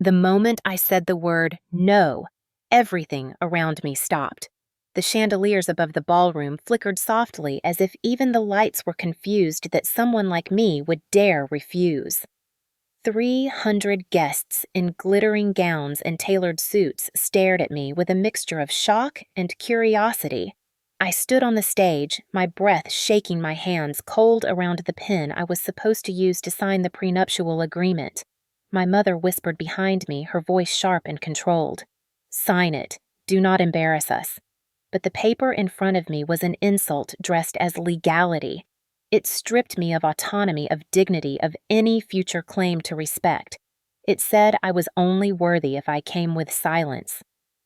The moment I said the word no, everything around me stopped. The chandeliers above the ballroom flickered softly as if even the lights were confused that someone like me would dare refuse. 300 guests in glittering gowns and tailored suits stared at me with a mixture of shock and curiosity. I stood on the stage, my breath shaking my hands cold around the pen I was supposed to use to sign the prenuptial agreement. My mother whispered behind me, her voice sharp and controlled. "Sign it. Do not embarrass us." But the paper in front of me was an insult dressed as legality. It stripped me of autonomy, of dignity, of any future claim to respect. It said I was only worthy if I came with silence.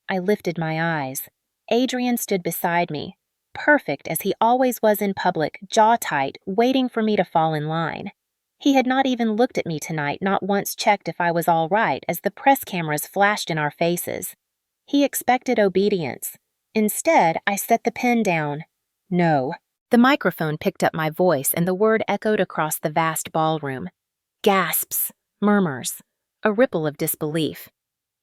I lifted my eyes. Adrian stood beside me, perfect as he always was in public, jaw tight, waiting for me to fall in line. He had not even looked at me tonight, not once checked if I was all right as the press cameras flashed in our faces. He expected obedience. Instead, I set the pen down. No. The microphone picked up my voice and the word echoed across the vast ballroom. Gasps, murmurs, a ripple of disbelief.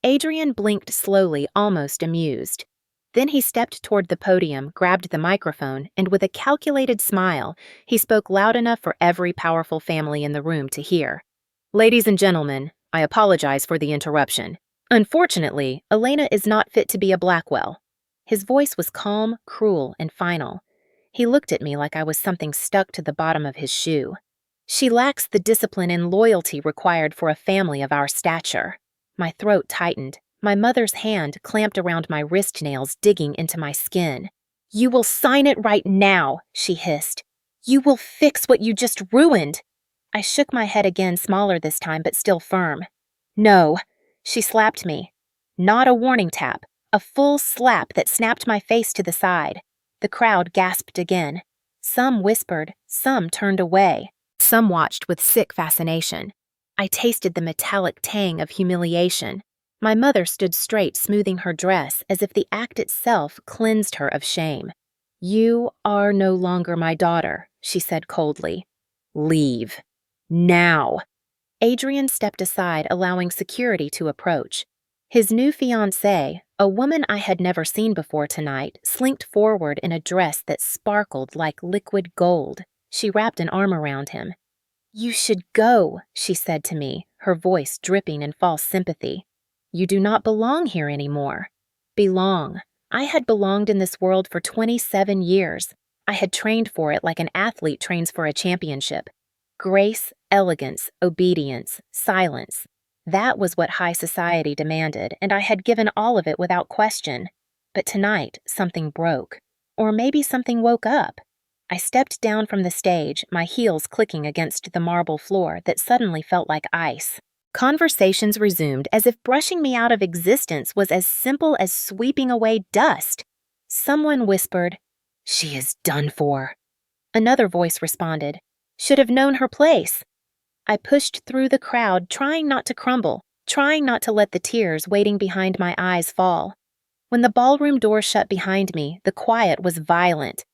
Adrian blinked slowly, almost amused. Then he stepped toward the podium, grabbed the microphone, and with a calculated smile, he spoke loud enough for every powerful family in the room to hear. "Ladies and gentlemen, I apologize for the interruption. Unfortunately, Elena is not fit to be a Blackwell." His voice was calm, cruel, and final. He looked at me like I was something stuck to the bottom of his shoe. "She lacks the discipline and loyalty required for a family of our stature." My throat tightened. My mother's hand clamped around my wrist nails, digging into my skin. "You will sign it right now," she hissed. "You will fix what you just ruined." I shook my head again, smaller this time, but still firm. "No." She slapped me. Not a warning tap, a full slap that snapped my face to the side. The crowd gasped again. Some whispered, some turned away. Some watched with sick fascination. I tasted the metallic tang of humiliation. My mother stood straight, smoothing her dress, as if the act itself cleansed her of shame. "You are no longer my daughter," she said coldly. "Leave. Now." Adrian stepped aside, allowing security to approach. His new fiancée, a woman I had never seen before tonight, slinked forward in a dress that sparkled like liquid gold. She wrapped an arm around him. "You should go," she said to me, her voice dripping in false sympathy. "You do not belong here anymore." Belong. I had belonged in this world for 27 years. I had trained for it like an athlete trains for a championship. Grace, elegance, obedience, silence. That was what high society demanded, and I had given all of it without question. But tonight, something broke. Or maybe something woke up. I stepped down from the stage, my heels clicking against the marble floor that suddenly felt like ice. Conversations resumed as if brushing me out of existence was as simple as sweeping away dust. Someone whispered, "She is done for." Another voice responded, "Should have known her place." I pushed through the crowd, trying not to crumble, trying not to let the tears waiting behind my eyes fall. When the ballroom door shut behind me, the quiet was violent.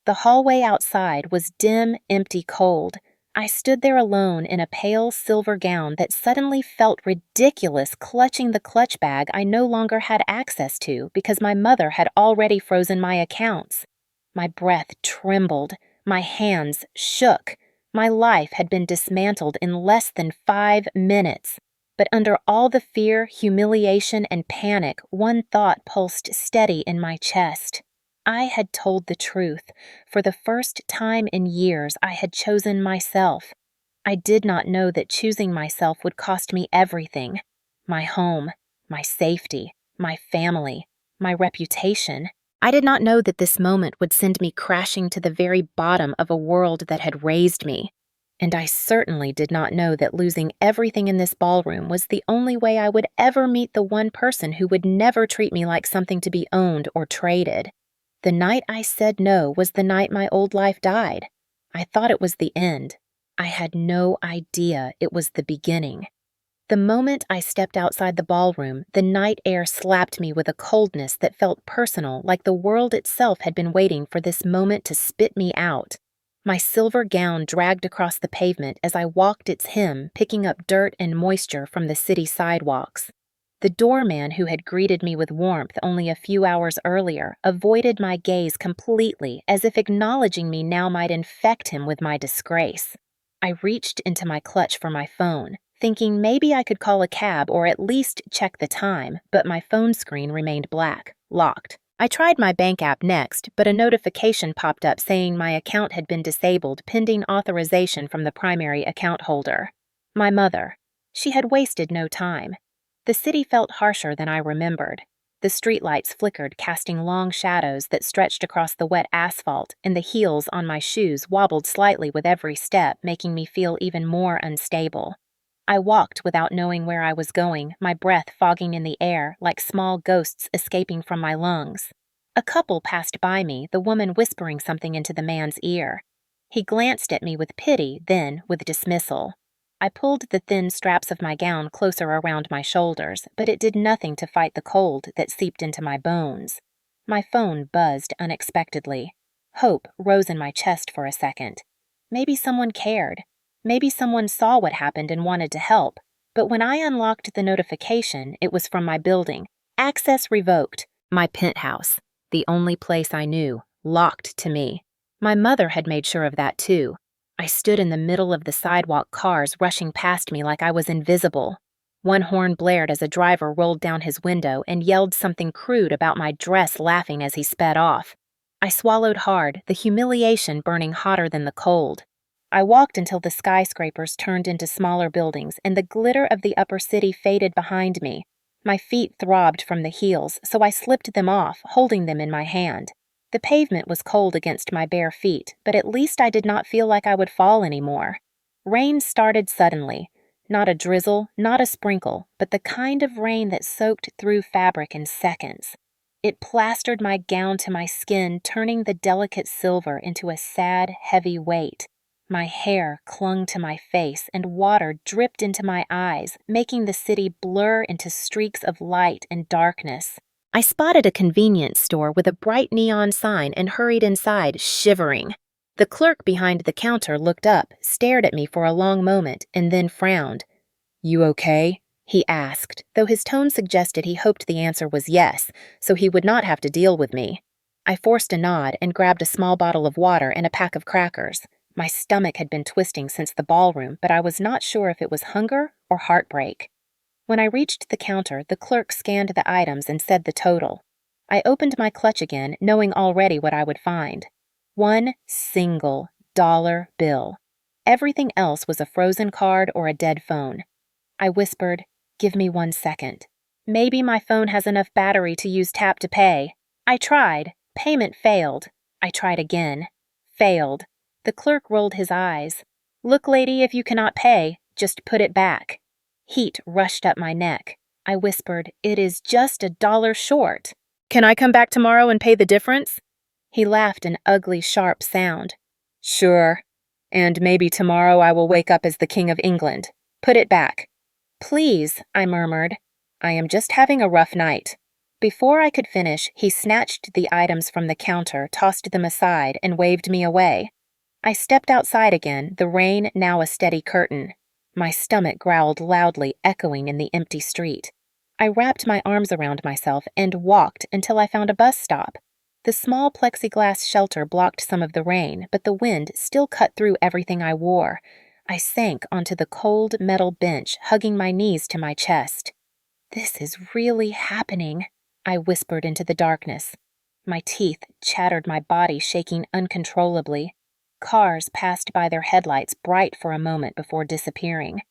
The hallway outside was dim, empty, cold. I stood there alone in a pale silver gown that suddenly felt ridiculous, clutching the clutch bag I no longer had access to because my mother had already frozen my accounts. My breath trembled. My hands shook. My life had been dismantled in less than 5 minutes. But under all the fear, humiliation, and panic, one thought pulsed steady in my chest. I had told the truth. For the first time in years, I had chosen myself. I did not know that choosing myself would cost me everything. My home, my safety, my family, my reputation. I did not know that this moment would send me crashing to the very bottom of a world that had raised me. And I certainly did not know that losing everything in this ballroom was the only way I would ever meet the one person who would never treat me like something to be owned or traded. The night I said no was the night my old life died. I thought it was the end. I had no idea it was the beginning. The moment I stepped outside the ballroom, the night air slapped me with a coldness that felt personal, like the world itself had been waiting for this moment to spit me out. My silver gown dragged across the pavement as I walked its hem, picking up dirt and moisture from the city sidewalks. The doorman who had greeted me with warmth only a few hours earlier avoided my gaze completely, as if acknowledging me now might infect him with my disgrace. I reached into my clutch for my phone, thinking maybe I could call a cab or at least check the time, but my phone screen remained black, locked. I tried my bank app next, but a notification popped up saying my account had been disabled pending authorization from the primary account holder. My mother. She had wasted no time. The city felt harsher than I remembered. The streetlights flickered, casting long shadows that stretched across the wet asphalt, and the heels on my shoes wobbled slightly with every step, making me feel even more unstable. I walked without knowing where I was going, my breath fogging in the air like small ghosts escaping from my lungs. A couple passed by me, the woman whispering something into the man's ear. He glanced at me with pity, then with dismissal. I pulled the thin straps of my gown closer around my shoulders, but it did nothing to fight the cold that seeped into my bones. My phone buzzed unexpectedly. Hope rose in my chest for a second. Maybe someone cared. Maybe someone saw what happened and wanted to help. But when I unlocked the notification, it was from my building. Access revoked. My penthouse. The only place I knew. Locked to me. My mother had made sure of that too. I stood in the middle of the sidewalk, cars rushing past me like I was invisible. One horn blared as a driver rolled down his window and yelled something crude about my dress, laughing as he sped off. I swallowed hard, the humiliation burning hotter than the cold. I walked until the skyscrapers turned into smaller buildings and the glitter of the upper city faded behind me. My feet throbbed from the heels, so I slipped them off, holding them in my hand. The pavement was cold against my bare feet, but at least I did not feel like I would fall anymore. Rain started suddenly. Not a drizzle, not a sprinkle, but the kind of rain that soaked through fabric in seconds. It plastered my gown to my skin, turning the delicate silver into a sad, heavy weight. My hair clung to my face, and water dripped into my eyes, making the city blur into streaks of light and darkness. I spotted a convenience store with a bright neon sign and hurried inside, shivering. The clerk behind the counter looked up, stared at me for a long moment, and then frowned. "You okay?" he asked, though his tone suggested he hoped the answer was yes, so he would not have to deal with me. I forced a nod and grabbed a small bottle of water and a pack of crackers. My stomach had been twisting since the ballroom, but I was not sure if it was hunger or heartbreak. When I reached the counter, the clerk scanned the items and said the total. I opened my clutch again, knowing already what I would find. One single dollar bill. Everything else was a frozen card or a dead phone. I whispered, "Give me 1 second. Maybe my phone has enough battery to use tap to pay." I tried. Payment failed. I tried again. Failed. The clerk rolled his eyes. "Look, lady, if you cannot pay, just put it back." Heat rushed up my neck. I whispered, "It is just $1 short." "Can I come back tomorrow and pay the difference?" He laughed an ugly, sharp sound. "Sure. And maybe tomorrow I will wake up as the King of England. Put it back." "Please," I murmured. "I am just having a rough night." Before I could finish, he snatched the items from the counter, tossed them aside, and waved me away. I stepped outside again, the rain now a steady curtain. My stomach growled loudly, echoing in the empty street. I wrapped my arms around myself and walked until I found a bus stop. The small plexiglass shelter blocked some of the rain, but the wind still cut through everything I wore. I sank onto the cold metal bench, hugging my knees to my chest. "This is really happening," I whispered into the darkness. My teeth chattered, my body shaking uncontrollably. Cars passed by their headlights bright for a moment before disappearing.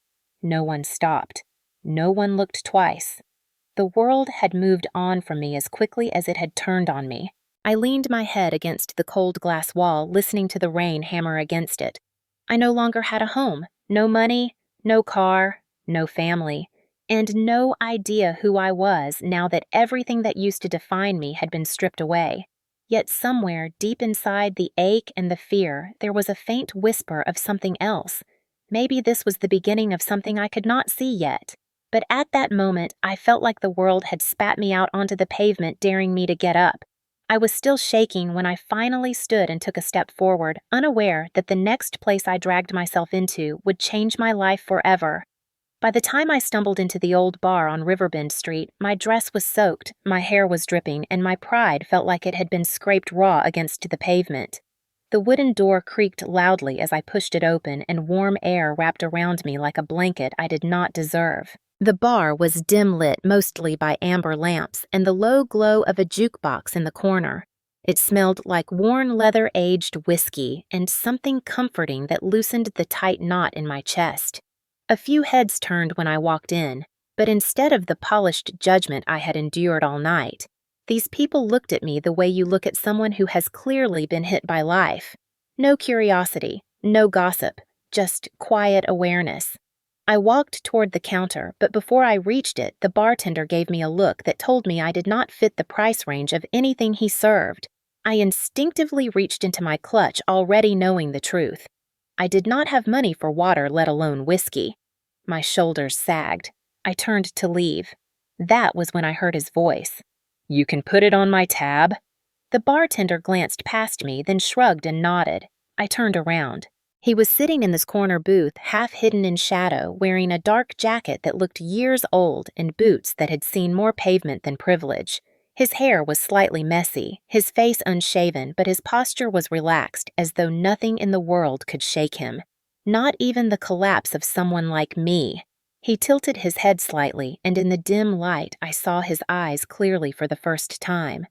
No one stopped. No one looked twice. The world had moved on from me as quickly as it had turned on me. I leaned my head against the cold glass wall, listening to the rain hammer against it. I no longer had a home, no money, no car, no family, and no idea who I was now that everything that used to define me had been stripped away. Yet somewhere deep inside the ache and the fear, there was a faint whisper of something else. Maybe this was the beginning of something I could not see yet. But at that moment, I felt like the world had spat me out onto the pavement, daring me to get up. I was still shaking when I finally stood and took a step forward, unaware that the next place I dragged myself into would change my life forever. By the time I stumbled into the old bar on Riverbend Street, my dress was soaked, my hair was dripping, and my pride felt like it had been scraped raw against the pavement. The wooden door creaked loudly as I pushed it open, and warm air wrapped around me like a blanket I did not deserve. The bar was dim lit mostly by amber lamps and the low glow of a jukebox in the corner. It smelled like worn leather-aged whiskey and something comforting that loosened the tight knot in my chest. A few heads turned when I walked in, but instead of the polished judgment I had endured all night, these people looked at me the way you look at someone who has clearly been hit by life. No curiosity, no gossip, just quiet awareness. I walked toward the counter, but before I reached it, the bartender gave me a look that told me I did not fit the price range of anything he served. I instinctively reached into my clutch, already knowing the truth. I did not have money for water, let alone whiskey. My shoulders sagged. I turned to leave. That was when I heard his voice. "You can put it on my tab." The bartender glanced past me, then shrugged and nodded. I turned around. He was sitting in this corner booth, half hidden in shadow, wearing a dark jacket that looked years old and boots that had seen more pavement than privilege. His hair was slightly messy, his face unshaven, but his posture was relaxed, as though nothing in the world could shake him. Not even the collapse of someone like me. He tilted his head slightly, and in the dim light I saw his eyes clearly for the first time.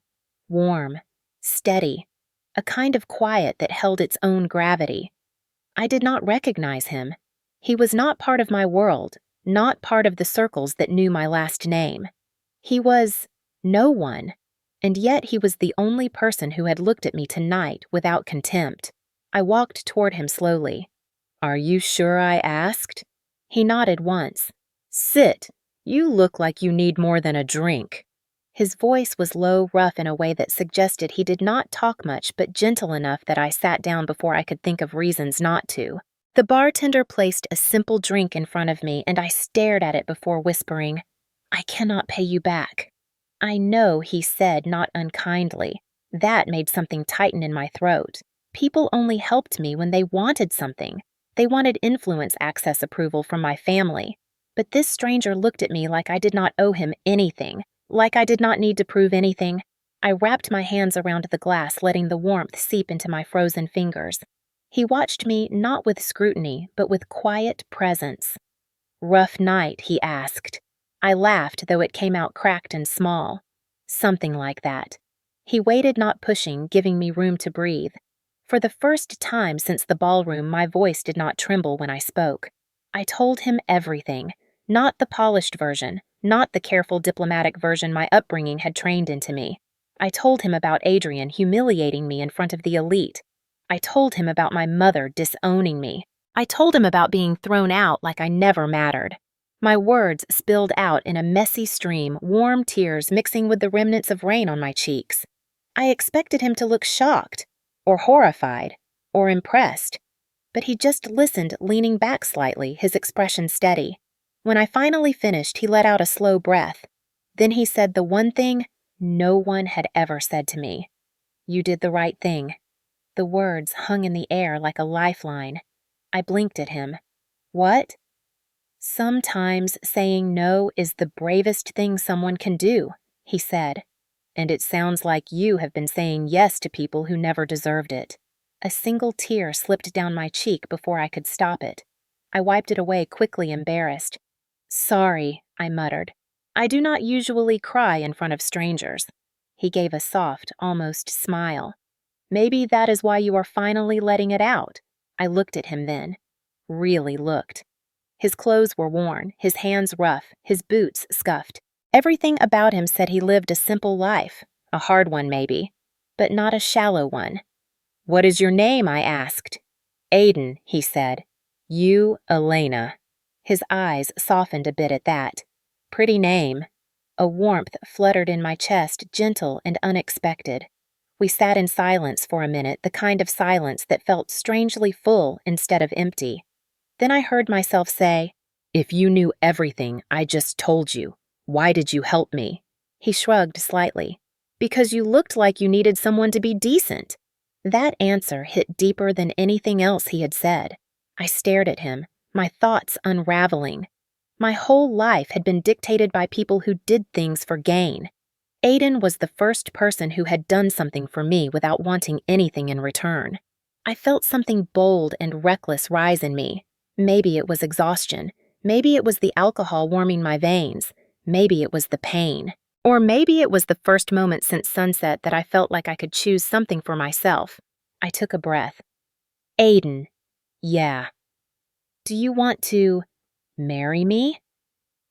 Warm, steady, a kind of quiet that held its own gravity. I did not recognize him. He was not part of my world, not part of the circles that knew my last name. He was no one, and yet he was the only person who had looked at me tonight without contempt. I walked toward him slowly. "Are you sure I asked?" He nodded once. "Sit. You look like you need more than a drink." His voice was low, rough in a way that suggested he did not talk much, but gentle enough that I sat down before I could think of reasons not to. The bartender placed a simple drink in front of me, and I stared at it before whispering, "I cannot pay you back." "I know," he said, not unkindly. That made something tighten in my throat. People only helped me when they wanted something. They wanted influence access approval from my family. But this stranger looked at me like I did not owe him anything. Like I did not need to prove anything. I wrapped my hands around the glass, letting the warmth seep into my frozen fingers. He watched me not with scrutiny, but with quiet presence. "Rough night?" he asked. I laughed, though it came out cracked and small. Something like that. He waited, not pushing, giving me room to breathe. For the first time since the ballroom, my voice did not tremble when I spoke. I told him everything, not the polished version, not the careful diplomatic version my upbringing had trained into me. I told him about Adrian humiliating me in front of the elite. I told him about my mother disowning me. I told him about being thrown out like I never mattered. My words spilled out in a messy stream, warm tears mixing with the remnants of rain on my cheeks. I expected him to look shocked, or horrified, or impressed. But he just listened, leaning back slightly, his expression steady. When I finally finished, he let out a slow breath. Then he said the one thing no one had ever said to me. "You did the right thing." The words hung in the air like a lifeline. I blinked at him. "What?" "Sometimes saying no is the bravest thing someone can do," he said. "And it sounds like you have been saying yes to people who never deserved it." A single tear slipped down my cheek before I could stop it. I wiped it away quickly, embarrassed. "Sorry," I muttered. "I do not usually cry in front of strangers." He gave a soft, almost smile. "Maybe that is why you are finally letting it out." I looked at him then. Really looked. His clothes were worn, his hands rough, his boots scuffed. Everything about him said he lived a simple life, a hard one maybe, but not a shallow one. "What is your name?" I asked. "Aiden," he said. "You, Elena." His eyes softened a bit at that. "Pretty name." A warmth fluttered in my chest, gentle and unexpected. We sat in silence for a minute, the kind of silence that felt strangely full instead of empty. Then I heard myself say, "If you knew everything I just told you, why did you help me?" He shrugged slightly. Because you looked like you needed someone to be decent. That answer hit deeper than anything else he had said. I stared at him, my thoughts unraveling. My whole life had been dictated by people who did things for gain. Aiden was the first person who had done something for me without wanting anything in return. I felt something bold and reckless rise in me. Maybe it was exhaustion. Maybe it was the alcohol warming my veins. Maybe it was the pain. Or maybe it was the first moment since sunset that I felt like I could choose something for myself. I took a breath. Aiden. Yeah. Do you want to marry me?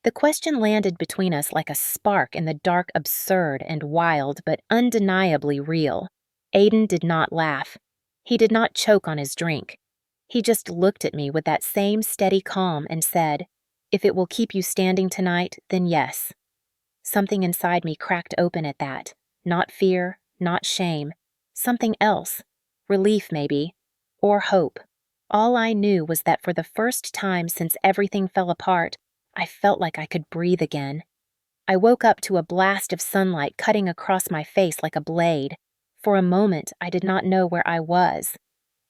The question landed between us like a spark in the dark, absurd and wild, but undeniably real. Aiden did not laugh. He did not choke on his drink. He just looked at me with that same steady calm and said, "If it will keep you standing tonight, then yes." Something inside me cracked open at that. Not fear, not shame. Something else. Relief, maybe. Or hope. All I knew was that for the first time since everything fell apart, I felt like I could breathe again. I woke up to a blast of sunlight cutting across my face like a blade. For a moment, I did not know where I was.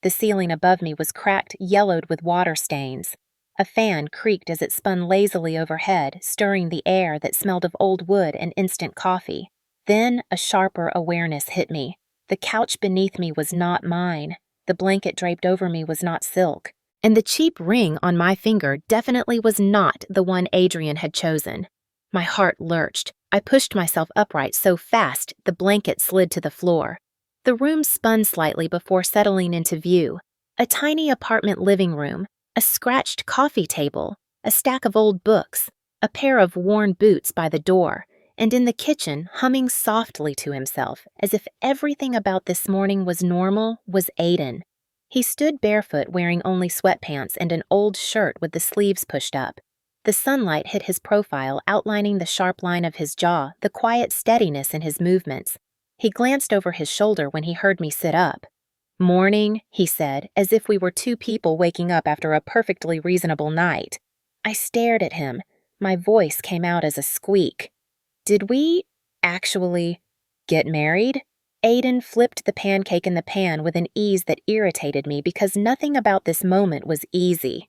The ceiling above me was cracked, yellowed with water stains. A fan creaked as it spun lazily overhead, stirring the air that smelled of old wood and instant coffee. Then a sharper awareness hit me. The couch beneath me was not mine. The blanket draped over me was not silk. And the cheap ring on my finger definitely was not the one Adrian had chosen. My heart lurched. I pushed myself upright so fast the blanket slid to the floor. The room spun slightly before settling into view. A tiny apartment living room, a scratched coffee table, a stack of old books, a pair of worn boots by the door, and in the kitchen, humming softly to himself, as if everything about this morning was normal, was Aiden. He stood barefoot wearing only sweatpants and an old shirt with the sleeves pushed up. The sunlight hit his profile, outlining the sharp line of his jaw, the quiet steadiness in his movements. He glanced over his shoulder when he heard me sit up. "Morning," he said, as if we were two people waking up after a perfectly reasonable night. I stared at him. My voice came out as a squeak. "Did we actually get married?" Aiden flipped the pancake in the pan with an ease that irritated me because nothing about this moment was easy.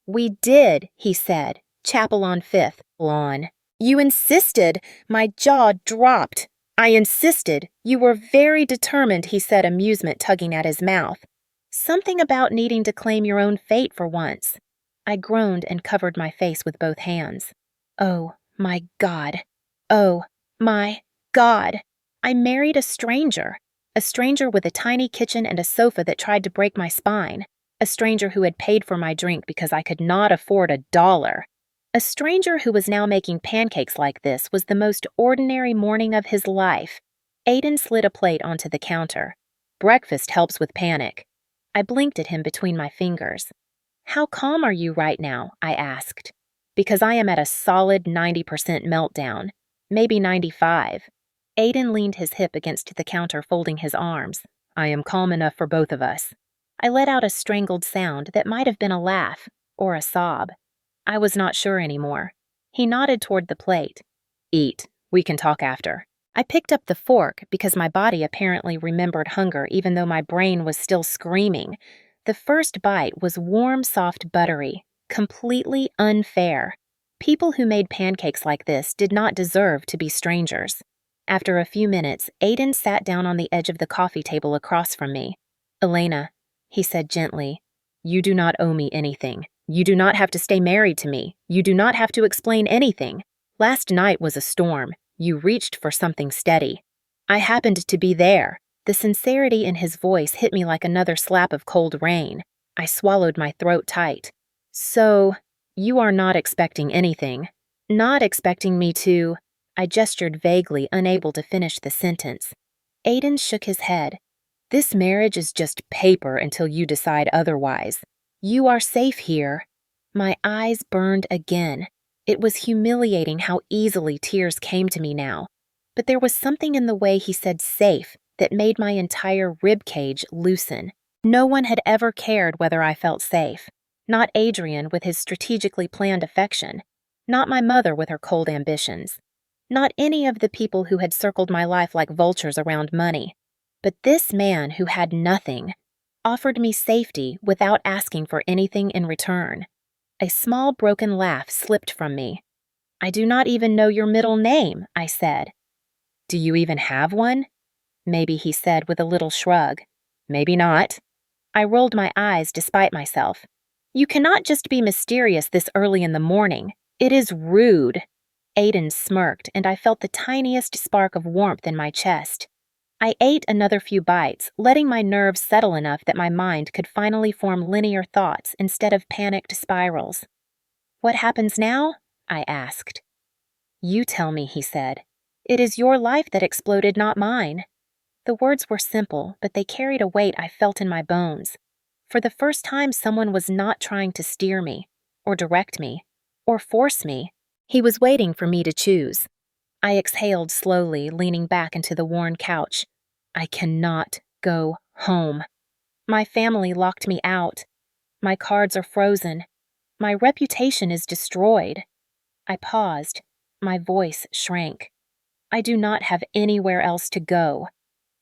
"We did," he said, "Chapel on Fifth, lawn. You insisted." My jaw dropped. "I insisted. You were very determined," he said, amusement tugging at his mouth. "Something about needing to claim your own fate for once." I groaned and covered my face with both hands. Oh, my God. Oh, my God. I married a stranger with a tiny kitchen and a sofa that tried to break my spine, a stranger who had paid for my drink because I could not afford $1. A stranger who was now making pancakes like this was the most ordinary morning of his life. Aiden slid a plate onto the counter. "Breakfast helps with panic." I blinked at him between my fingers. "How calm are you right now?" I asked. "Because I am at a solid 90% meltdown. Maybe 95. Aiden leaned his hip against the counter, folding his arms. "I am calm enough for both of us." I let out a strangled sound that might have been a laugh or a sob. I was not sure anymore. He nodded toward the plate. "Eat. We can talk after." I picked up the fork because my body apparently remembered hunger even though my brain was still screaming. The first bite was warm, soft, buttery. Completely unfair. People who made pancakes like this did not deserve to be strangers. After a few minutes, Aiden sat down on the edge of the coffee table across from me. "Elena," he said gently, "you do not owe me anything. You do not have to stay married to me. You do not have to explain anything. Last night was a storm. You reached for something steady. I happened to be there." The sincerity in his voice hit me like another slap of cold rain. I swallowed my throat tight. "So, you are not expecting anything. Not expecting me to—" I gestured vaguely, unable to finish the sentence. Aiden shook his head. "This marriage is just paper until you decide otherwise. You are safe here." My eyes burned again. It was humiliating how easily tears came to me now. But there was something in the way he said safe that made my entire ribcage loosen. No one had ever cared whether I felt safe. Not Adrian with his strategically planned affection. Not my mother with her cold ambitions. Not any of the people who had circled my life like vultures around money. But this man who had nothing offered me safety without asking for anything in return. A small broken laugh slipped from me. "I do not even know your middle name," I said. "Do you even have one?" Maybe he said with a little shrug. "Maybe not." I rolled my eyes despite myself. "You cannot just be mysterious this early in the morning. It is rude." Aiden smirked, and I felt the tiniest spark of warmth in my chest. I ate another few bites, letting my nerves settle enough that my mind could finally form linear thoughts instead of panicked spirals. "What happens now?" I asked. "You tell me," he said. "It is your life that exploded, not mine." The words were simple, but they carried a weight I felt in my bones. For the first time, someone was not trying to steer me, or direct me, or force me. He was waiting for me to choose. I exhaled slowly, leaning back into the worn couch. I cannot go home. My family locked me out. My cards are frozen. My reputation is destroyed. I paused. My voice shrank. I do not have anywhere else to go.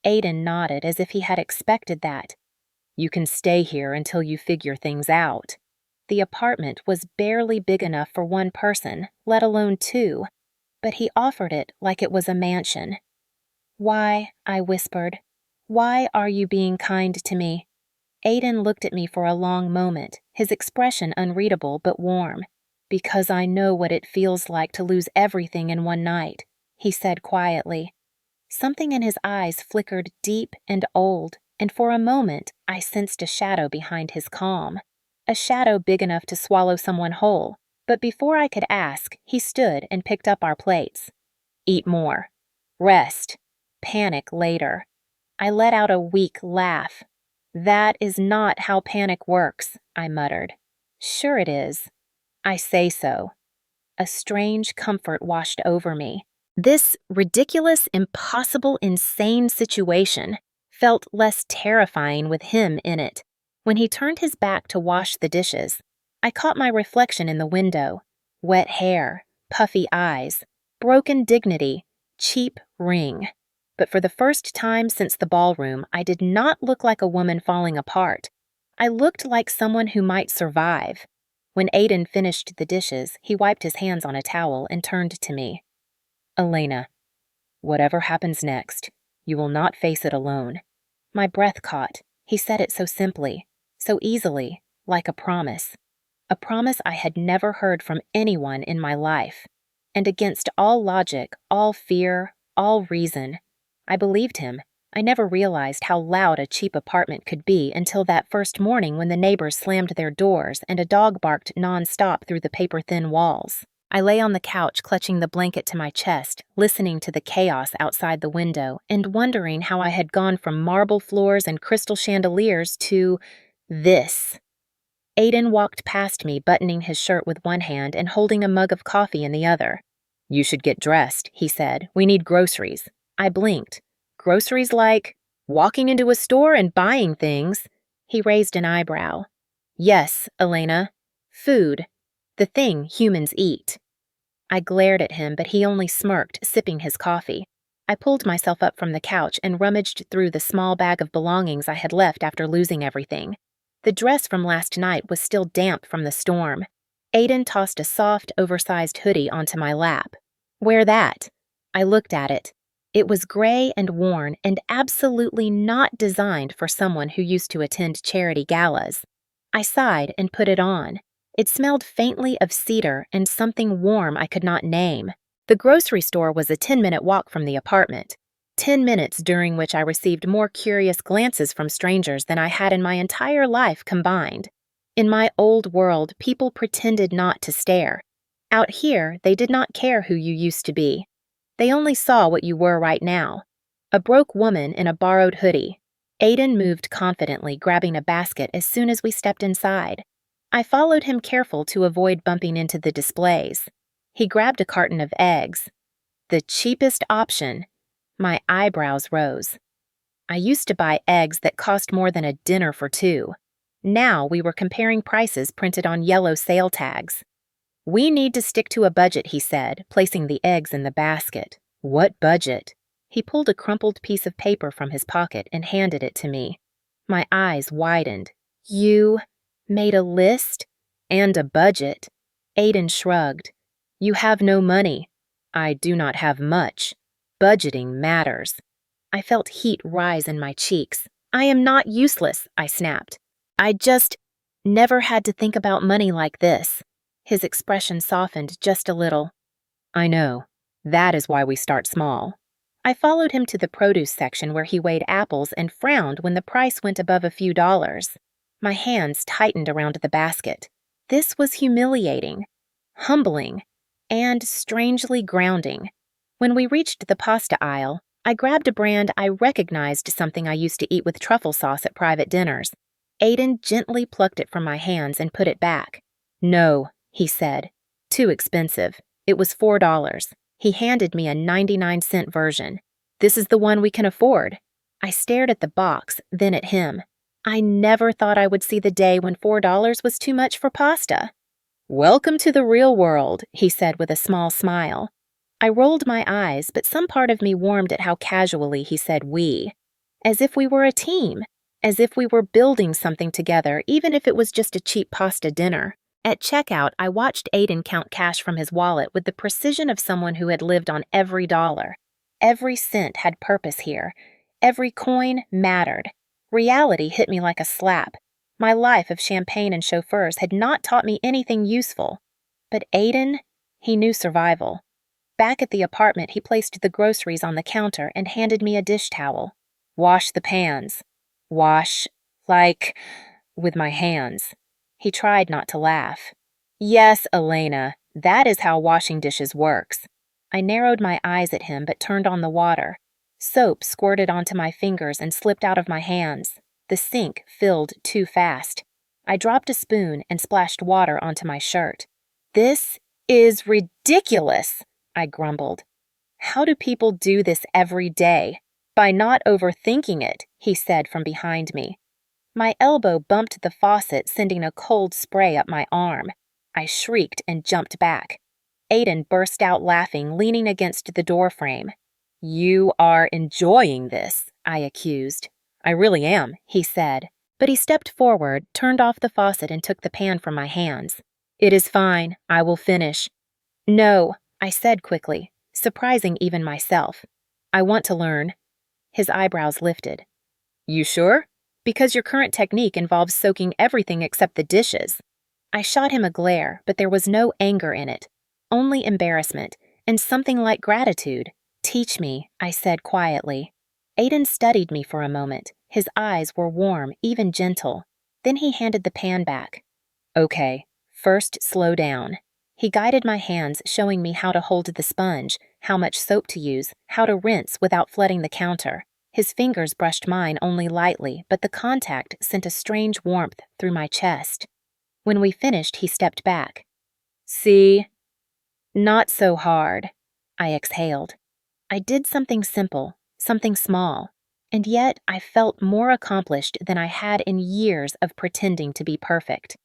Aiden nodded as if he had expected that. "You can stay here until you figure things out." The apartment was barely big enough for one person, let alone two, but he offered it like it was a mansion. "Why?" I whispered. "Why are you being kind to me?" Aiden looked at me for a long moment, his expression unreadable but warm. "Because I know what it feels like to lose everything in one night," he said quietly. Something in his eyes flickered deep and old, and for a moment I sensed a shadow behind his calm. A shadow big enough to swallow someone whole, but before I could ask, he stood and picked up our plates. "Eat more. Rest. Panic later." I let out a weak laugh. "That is not how panic works," I muttered. "Sure it is." "I say so." A strange comfort washed over me. This ridiculous, impossible, insane situation felt less terrifying with him in it. When he turned his back to wash the dishes, I caught my reflection in the window. Wet hair, puffy eyes, broken dignity, cheap ring. But for the first time since the ballroom, I did not look like a woman falling apart. I looked like someone who might survive. When Aiden finished the dishes, he wiped his hands on a towel and turned to me. "Elena, whatever happens next, you will not face it alone." My breath caught. He said it so simply, so easily, like a promise. A promise I had never heard from anyone in my life. And against all logic, all fear, all reason, I believed him. I never realized how loud a cheap apartment could be until that first morning when the neighbors slammed their doors and a dog barked nonstop through the paper-thin walls. I lay on the couch, clutching the blanket to my chest, listening to the chaos outside the window, and wondering how I had gone from marble floors and crystal chandeliers to this. Aiden walked past me, buttoning his shirt with one hand and holding a mug of coffee in the other. "You should get dressed," he said. "We need groceries." I blinked. "Groceries like walking into a store and buying things?" He raised an eyebrow. "Yes, Elena. Food. The thing humans eat." I glared at him, but he only smirked, sipping his coffee. I pulled myself up from the couch and rummaged through the small bag of belongings I had left after losing everything. The dress from last night was still damp from the storm. Aiden tossed a soft, oversized hoodie onto my lap. "Wear that." I looked at it. It was gray and worn and absolutely not designed for someone who used to attend charity galas. I sighed and put it on. It smelled faintly of cedar and something warm I could not name. The grocery store was a 10-minute walk from the apartment. 10 minutes during which I received more curious glances from strangers than I had in my entire life combined. In my old world, people pretended not to stare. Out here, they did not care who you used to be. They only saw what you were right now. A broke woman in a borrowed hoodie. Aiden moved confidently, grabbing a basket as soon as we stepped inside. I followed him careful to avoid bumping into the displays. He grabbed a carton of eggs. The cheapest option. My eyebrows rose. I used to buy eggs that cost more than a dinner for two. Now we were comparing prices printed on yellow sale tags. We need to stick to a budget, he said, placing the eggs in the basket. What budget? He pulled a crumpled piece of paper from his pocket and handed it to me. My eyes widened. You made a list? And a budget? Aiden shrugged. You have no money. I do not have much. Budgeting matters. I felt heat rise in my cheeks. I am not useless, I snapped. I just never had to think about money like this. His expression softened just a little. I know. That is why we start small. I followed him to the produce section where he weighed apples and frowned when the price went above a few dollars. My hands tightened around the basket. This was humiliating, humbling, and strangely grounding. When we reached the pasta aisle, I grabbed a brand I recognized, something I used to eat with truffle sauce at private dinners. Aiden gently plucked it from my hands and put it back. No, he said. Too expensive. It was $4. He handed me a 99-cent version. This is the one we can afford. I stared at the box, then at him. I never thought I would see the day when $4 was too much for pasta. Welcome to the real world, he said with a small smile. I rolled my eyes, but some part of me warmed at how casually he said we. As if we were a team. As if we were building something together, even if it was just a cheap pasta dinner. At checkout, I watched Aiden count cash from his wallet with the precision of someone who had lived on every dollar. Every cent had purpose here. Every coin mattered. Reality hit me like a slap. My life of champagne and chauffeurs had not taught me anything useful. But Aiden, he knew survival. Back at the apartment, he placed the groceries on the counter and handed me a dish towel. Wash the pans. Wash, with my hands. He tried not to laugh. Yes, Elena, that is how washing dishes works. I narrowed my eyes at him but turned on the water. Soap squirted onto my fingers and slipped out of my hands. The sink filled too fast. I dropped a spoon and splashed water onto my shirt. This is ridiculous, I grumbled. How do people do this every day? By not overthinking it, he said from behind me. My elbow bumped the faucet, sending a cold spray up my arm. I shrieked and jumped back. Aiden burst out laughing, leaning against the doorframe. You are enjoying this, I accused. I really am, he said, but he stepped forward, turned off the faucet, and took the pan from my hands. It is fine, I will finish. No, I said quickly, surprising even myself. I want to learn. His eyebrows lifted. You sure? Because your current technique involves soaking everything except the dishes. I shot him a glare, but there was no anger in it, only embarrassment, and something like gratitude. Teach me, I said quietly. Aiden studied me for a moment. His eyes were warm, even gentle. Then he handed the pan back. Okay, first slow down. He guided my hands, showing me how to hold the sponge, how much soap to use, how to rinse without flooding the counter. His fingers brushed mine only lightly, but the contact sent a strange warmth through my chest. When we finished, he stepped back. See? Not so hard, I exhaled. I did something simple, something small, and yet I felt more accomplished than I had in years of pretending to be perfect.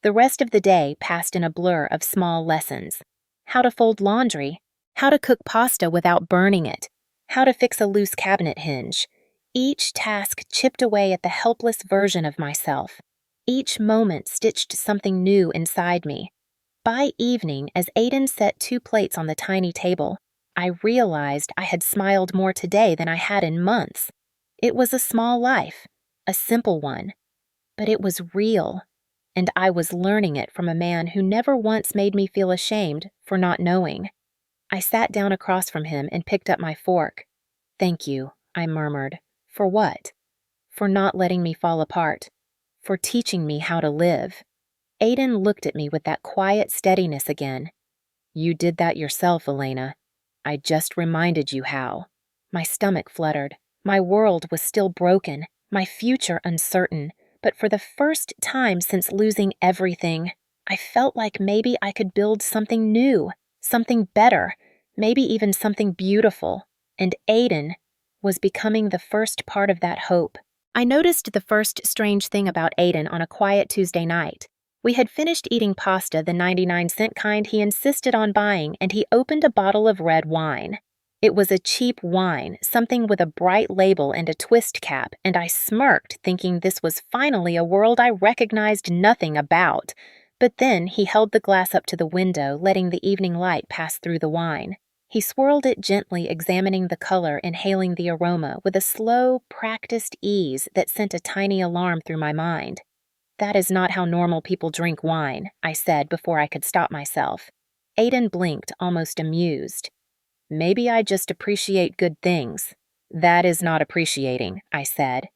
The rest of the day passed in a blur of small lessons. How to fold laundry, how to cook pasta without burning it, how to fix a loose cabinet hinge. Each task chipped away at the helpless version of myself. Each moment stitched something new inside me. By evening, as Aiden set 2 plates on the tiny table, I realized I had smiled more today than I had in months. It was a small life, a simple one, but it was real, and I was learning it from a man who never once made me feel ashamed for not knowing. I sat down across from him and picked up my fork. Thank you, I murmured. For what? For not letting me fall apart. For teaching me how to live. Aiden looked at me with that quiet steadiness again. You did that yourself, Elena. I just reminded you how. My stomach fluttered. My world was still broken, my future uncertain, but for the first time since losing everything, I felt like maybe I could build something new, something better, maybe even something beautiful, and Aiden was becoming the first part of that hope. I noticed the first strange thing about Aiden on a quiet Tuesday night. We had finished eating pasta, the 99-cent kind he insisted on buying, and he opened a bottle of red wine. It was a cheap wine, something with a bright label and a twist cap, and I smirked, thinking this was finally a world I recognized nothing about. But then he held the glass up to the window, letting the evening light pass through the wine. He swirled it gently, examining the color, inhaling the aroma, with a slow, practiced ease that sent a tiny alarm through my mind. "That is not how normal people drink wine," I said before I could stop myself. Aiden blinked, almost amused. "Maybe I just appreciate good things." "That is not appreciating," I said.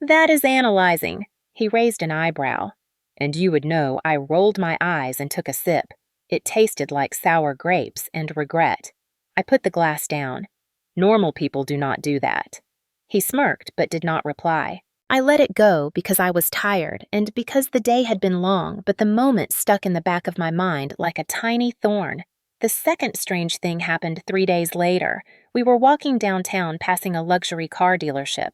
"That is analyzing." He raised an eyebrow. And you would know I rolled my eyes and took a sip. It tasted like sour grapes and regret. I put the glass down. "Normal people do not do that." He smirked but did not reply. I let it go because I was tired and because the day had been long, but the moment stuck in the back of my mind like a tiny thorn. The second strange thing happened 3 days later. We were walking downtown, passing a luxury car dealership.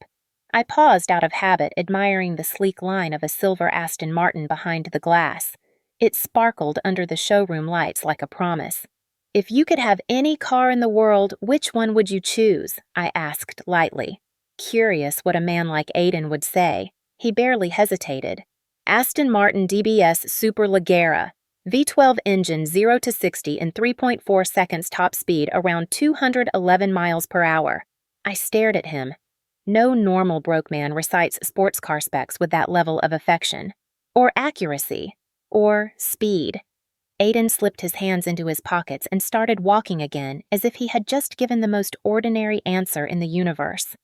I paused out of habit, admiring the sleek line of a silver Aston Martin behind the glass. It sparkled under the showroom lights like a promise. "If you could have any car in the world, which one would you choose?" I asked lightly. Curious what a man like Aiden would say. He barely hesitated. "Aston Martin DBS Superleggera. V12 engine 0 to 60 in 3.4 seconds top speed around 211 miles per hour. I stared at him. No normal broke man recites sports car specs with that level of affection. Or accuracy. Or speed. Aiden slipped his hands into his pockets and started walking again as if he had just given the most ordinary answer in the universe.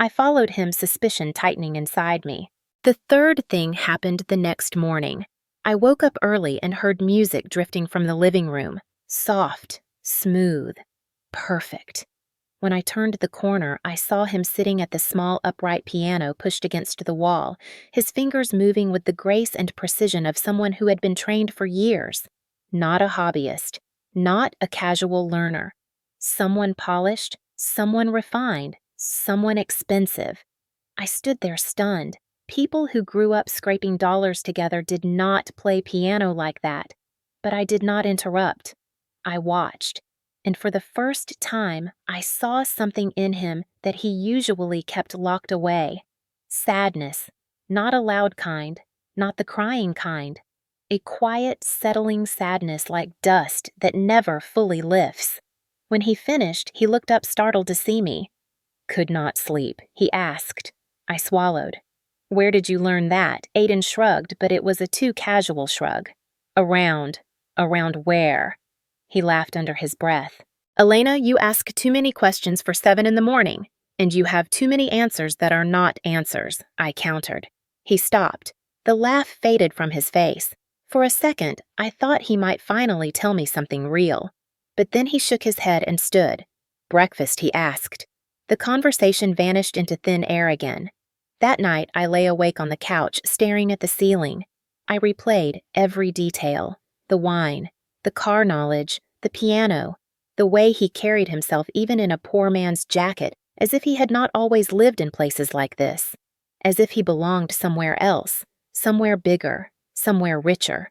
I followed him, suspicion tightening inside me. The third thing happened the next morning. I woke up early and heard music drifting from the living room. Soft, smooth, perfect. When I turned the corner, I saw him sitting at the small upright piano pushed against the wall, his fingers moving with the grace and precision of someone who had been trained for years. Not a hobbyist, not a casual learner. Someone polished, someone refined, someone expensive. I stood there stunned. People who grew up scraping dollars together did not play piano like that. But I did not interrupt. I watched. And for the first time, I saw something in him that he usually kept locked away. Sadness. Not a loud kind, not the crying kind. A quiet, settling sadness like dust that never fully lifts. When he finished, he looked up startled to see me. "Could not sleep," he asked. I swallowed. "Where did you learn that?" Aiden shrugged, but it was a too casual shrug. Around. Around where?" He laughed under his breath. "Elena, you ask too many questions for 7 in the morning, and you have too many answers that are not answers," I countered. He stopped. The laugh faded from his face. For a second, I thought he might finally tell me something real. But then he shook his head and stood. "Breakfast?" he asked. The conversation vanished into thin air again. That night, I lay awake on the couch, staring at the ceiling. I replayed every detail. The wine, the car knowledge, the piano, the way he carried himself even in a poor man's jacket, as if he had not always lived in places like this. As if he belonged somewhere else, somewhere bigger, somewhere richer.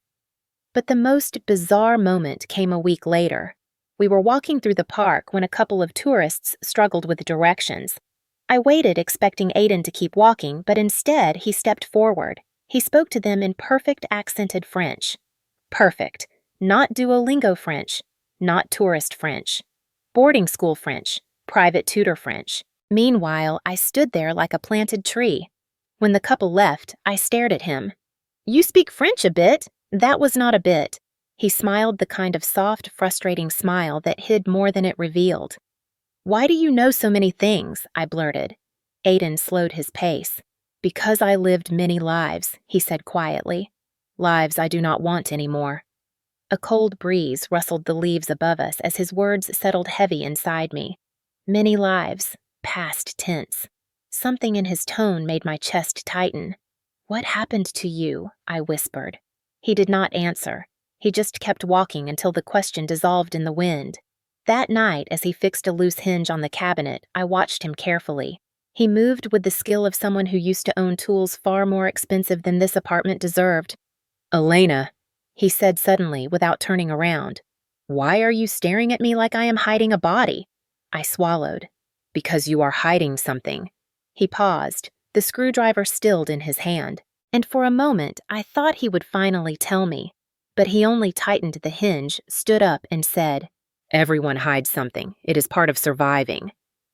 But the most bizarre moment came a week later. We were walking through the park when a couple of tourists struggled with directions. I waited, expecting Aiden to keep walking, but instead he stepped forward. He spoke to them in perfect accented French. Perfect. Not Duolingo French. Not tourist French. Boarding school French. Private tutor French. Meanwhile, I stood there like a planted tree. When the couple left, I stared at him. "You speak French a bit." That was not a bit. He smiled the kind of soft, frustrating smile that hid more than it revealed. "Why do you know so many things?" I blurted. Aiden slowed his pace. "Because I lived many lives," he said quietly. "Lives I do not want anymore." A cold breeze rustled the leaves above us as his words settled heavy inside me. Many lives, past tense. Something in his tone made my chest tighten. "What happened to you?" I whispered. He did not answer. He just kept walking until the question dissolved in the wind. That night, as he fixed a loose hinge on the cabinet, I watched him carefully. He moved with the skill of someone who used to own tools far more expensive than this apartment deserved. "Elena," he said suddenly without turning around. Why are you staring at me like I am hiding a body? I swallowed. Because you are hiding something. He paused, the screwdriver stilled in his hand, and for a moment I thought he would finally tell me. But he only tightened the hinge, stood up, and said, Everyone hides something. It is part of surviving.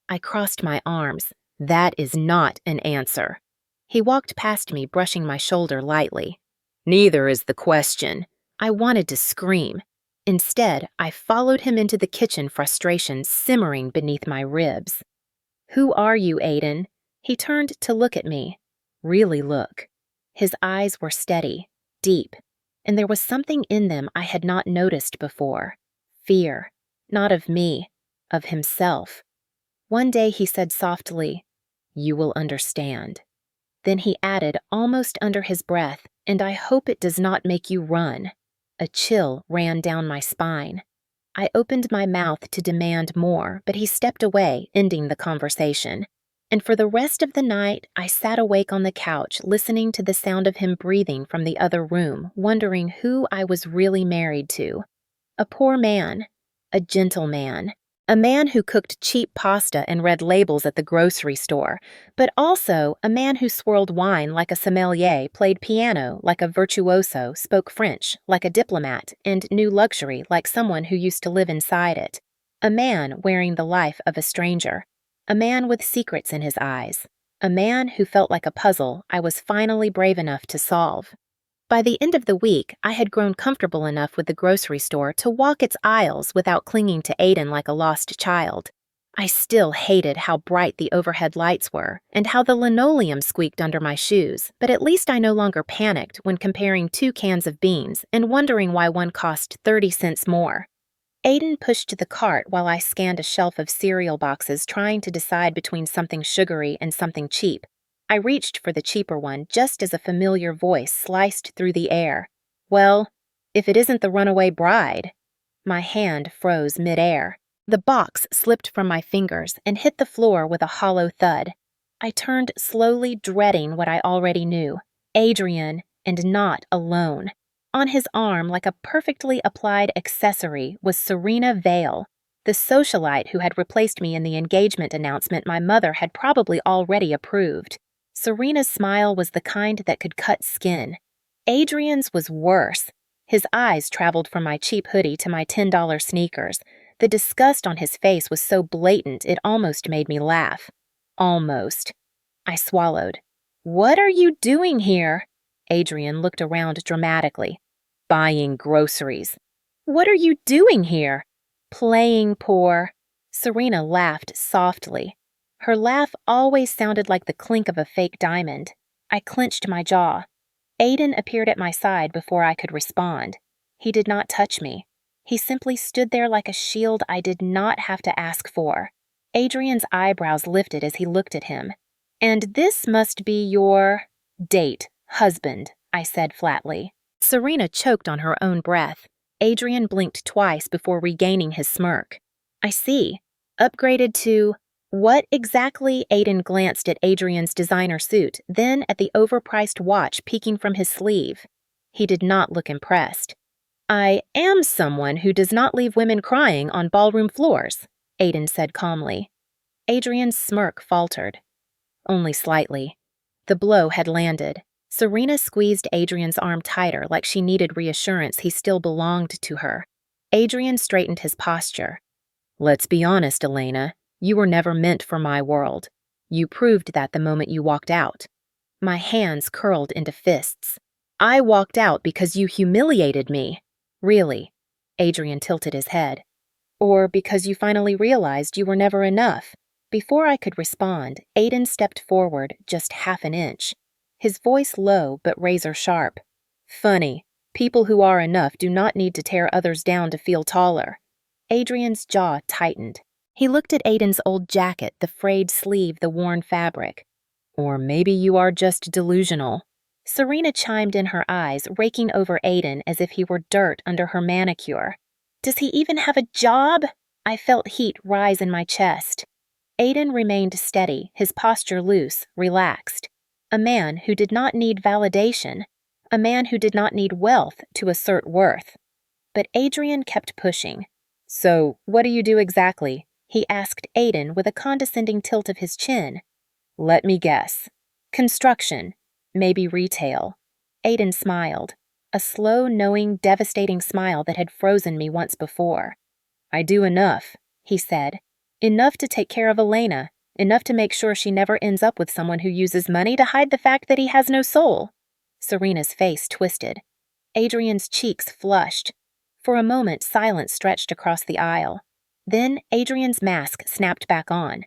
I crossed my arms. That is not an answer. He walked past me, brushing my shoulder lightly. Neither is the question. I wanted to scream. Instead, I followed him into the kitchen, frustration simmering beneath my ribs. Who are you, Aiden? He turned to look at me. Really look. His eyes were steady, deep, and there was something in them I had not noticed before. Fear, not of me, of himself. One day he said softly, You will understand. Then he added, almost under his breath, and I hope it does not make you run. A chill ran down my spine. I opened my mouth to demand more, but he stepped away, ending the conversation. And for the rest of the night, I sat awake on the couch, listening to the sound of him breathing from the other room, wondering who I was really married to. A poor man, a gentle man, a man who cooked cheap pasta and read labels at the grocery store, but also a man who swirled wine like a sommelier, played piano like a virtuoso, spoke French like a diplomat, and knew luxury like someone who used to live inside it. A man wearing the life of a stranger. A man with secrets in his eyes. A man who felt like a puzzle I was finally brave enough to solve. By the end of the week, I had grown comfortable enough with the grocery store to walk its aisles without clinging to Aiden like a lost child. I still hated how bright the overhead lights were and how the linoleum squeaked under my shoes, but at least I no longer panicked when comparing 2 cans of beans and wondering why one cost 30 cents more. Aiden pushed the cart while I scanned a shelf of cereal boxes, trying to decide between something sugary and something cheap. I reached for the cheaper one just as a familiar voice sliced through the air. Well, if it isn't the runaway bride. My hand froze midair. The box slipped from my fingers and hit the floor with a hollow thud. I turned slowly, dreading what I already knew. Adrian, and not alone. On his arm, like a perfectly applied accessory, was Serena Vale, the socialite who had replaced me in the engagement announcement my mother had probably already approved. Serena's smile was the kind that could cut skin. Adrian's was worse. His eyes traveled from my cheap hoodie to my $10 sneakers. The disgust on his face was so blatant it almost made me laugh. Almost. I swallowed. What are you doing here? Adrian looked around dramatically. Buying groceries. What are you doing here? Playing poor. Serena laughed softly. Her laugh always sounded like the clink of a fake diamond. I clenched my jaw. Aiden appeared at my side before I could respond. He did not touch me. He simply stood there like a shield I did not have to ask for. Adrian's eyebrows lifted as he looked at him. And this must be your date, husband, I said flatly. Serena choked on her own breath. Adrian blinked twice before regaining his smirk. I see. Upgraded to... What exactly? Aiden glanced at Adrian's designer suit, then at the overpriced watch peeking from his sleeve. He did not look impressed. I am someone who does not leave women crying on ballroom floors, Aiden said calmly. Adrian's smirk faltered. Only slightly. The blow had landed. Serena squeezed Adrian's arm tighter like she needed reassurance he still belonged to her. Adrian straightened his posture. Let's be honest, Elena. You were never meant for my world. You proved that the moment you walked out. My hands curled into fists. I walked out because you humiliated me. Really? Adrian tilted his head. Or because you finally realized you were never enough. Before I could respond, Aiden stepped forward just half an inch. His voice low but razor sharp. Funny. People who are enough do not need to tear others down to feel taller. Adrian's jaw tightened. He looked at Aiden's old jacket, the frayed sleeve, the worn fabric. Or maybe you are just delusional. Serena chimed in her eyes, raking over Aiden as if he were dirt under her manicure. Does he even have a job? I felt heat rise in my chest. Aiden remained steady, his posture loose, relaxed. A man who did not need validation. a man who did not need wealth to assert worth. But Adrian kept pushing. "So, what do you do exactly?" he asked Aiden with a condescending tilt of his chin. "Let me guess. Construction. Maybe retail." Aiden smiled, a slow, knowing, devastating smile that had frozen me once before. "I do enough," he said. "Enough to take care of Elena, enough to make sure she never ends up with someone who uses money to hide the fact that he has no soul." Serena's face twisted. Adrian's cheeks flushed. For a moment, silence stretched across the aisle. Then Adrian's mask snapped back on.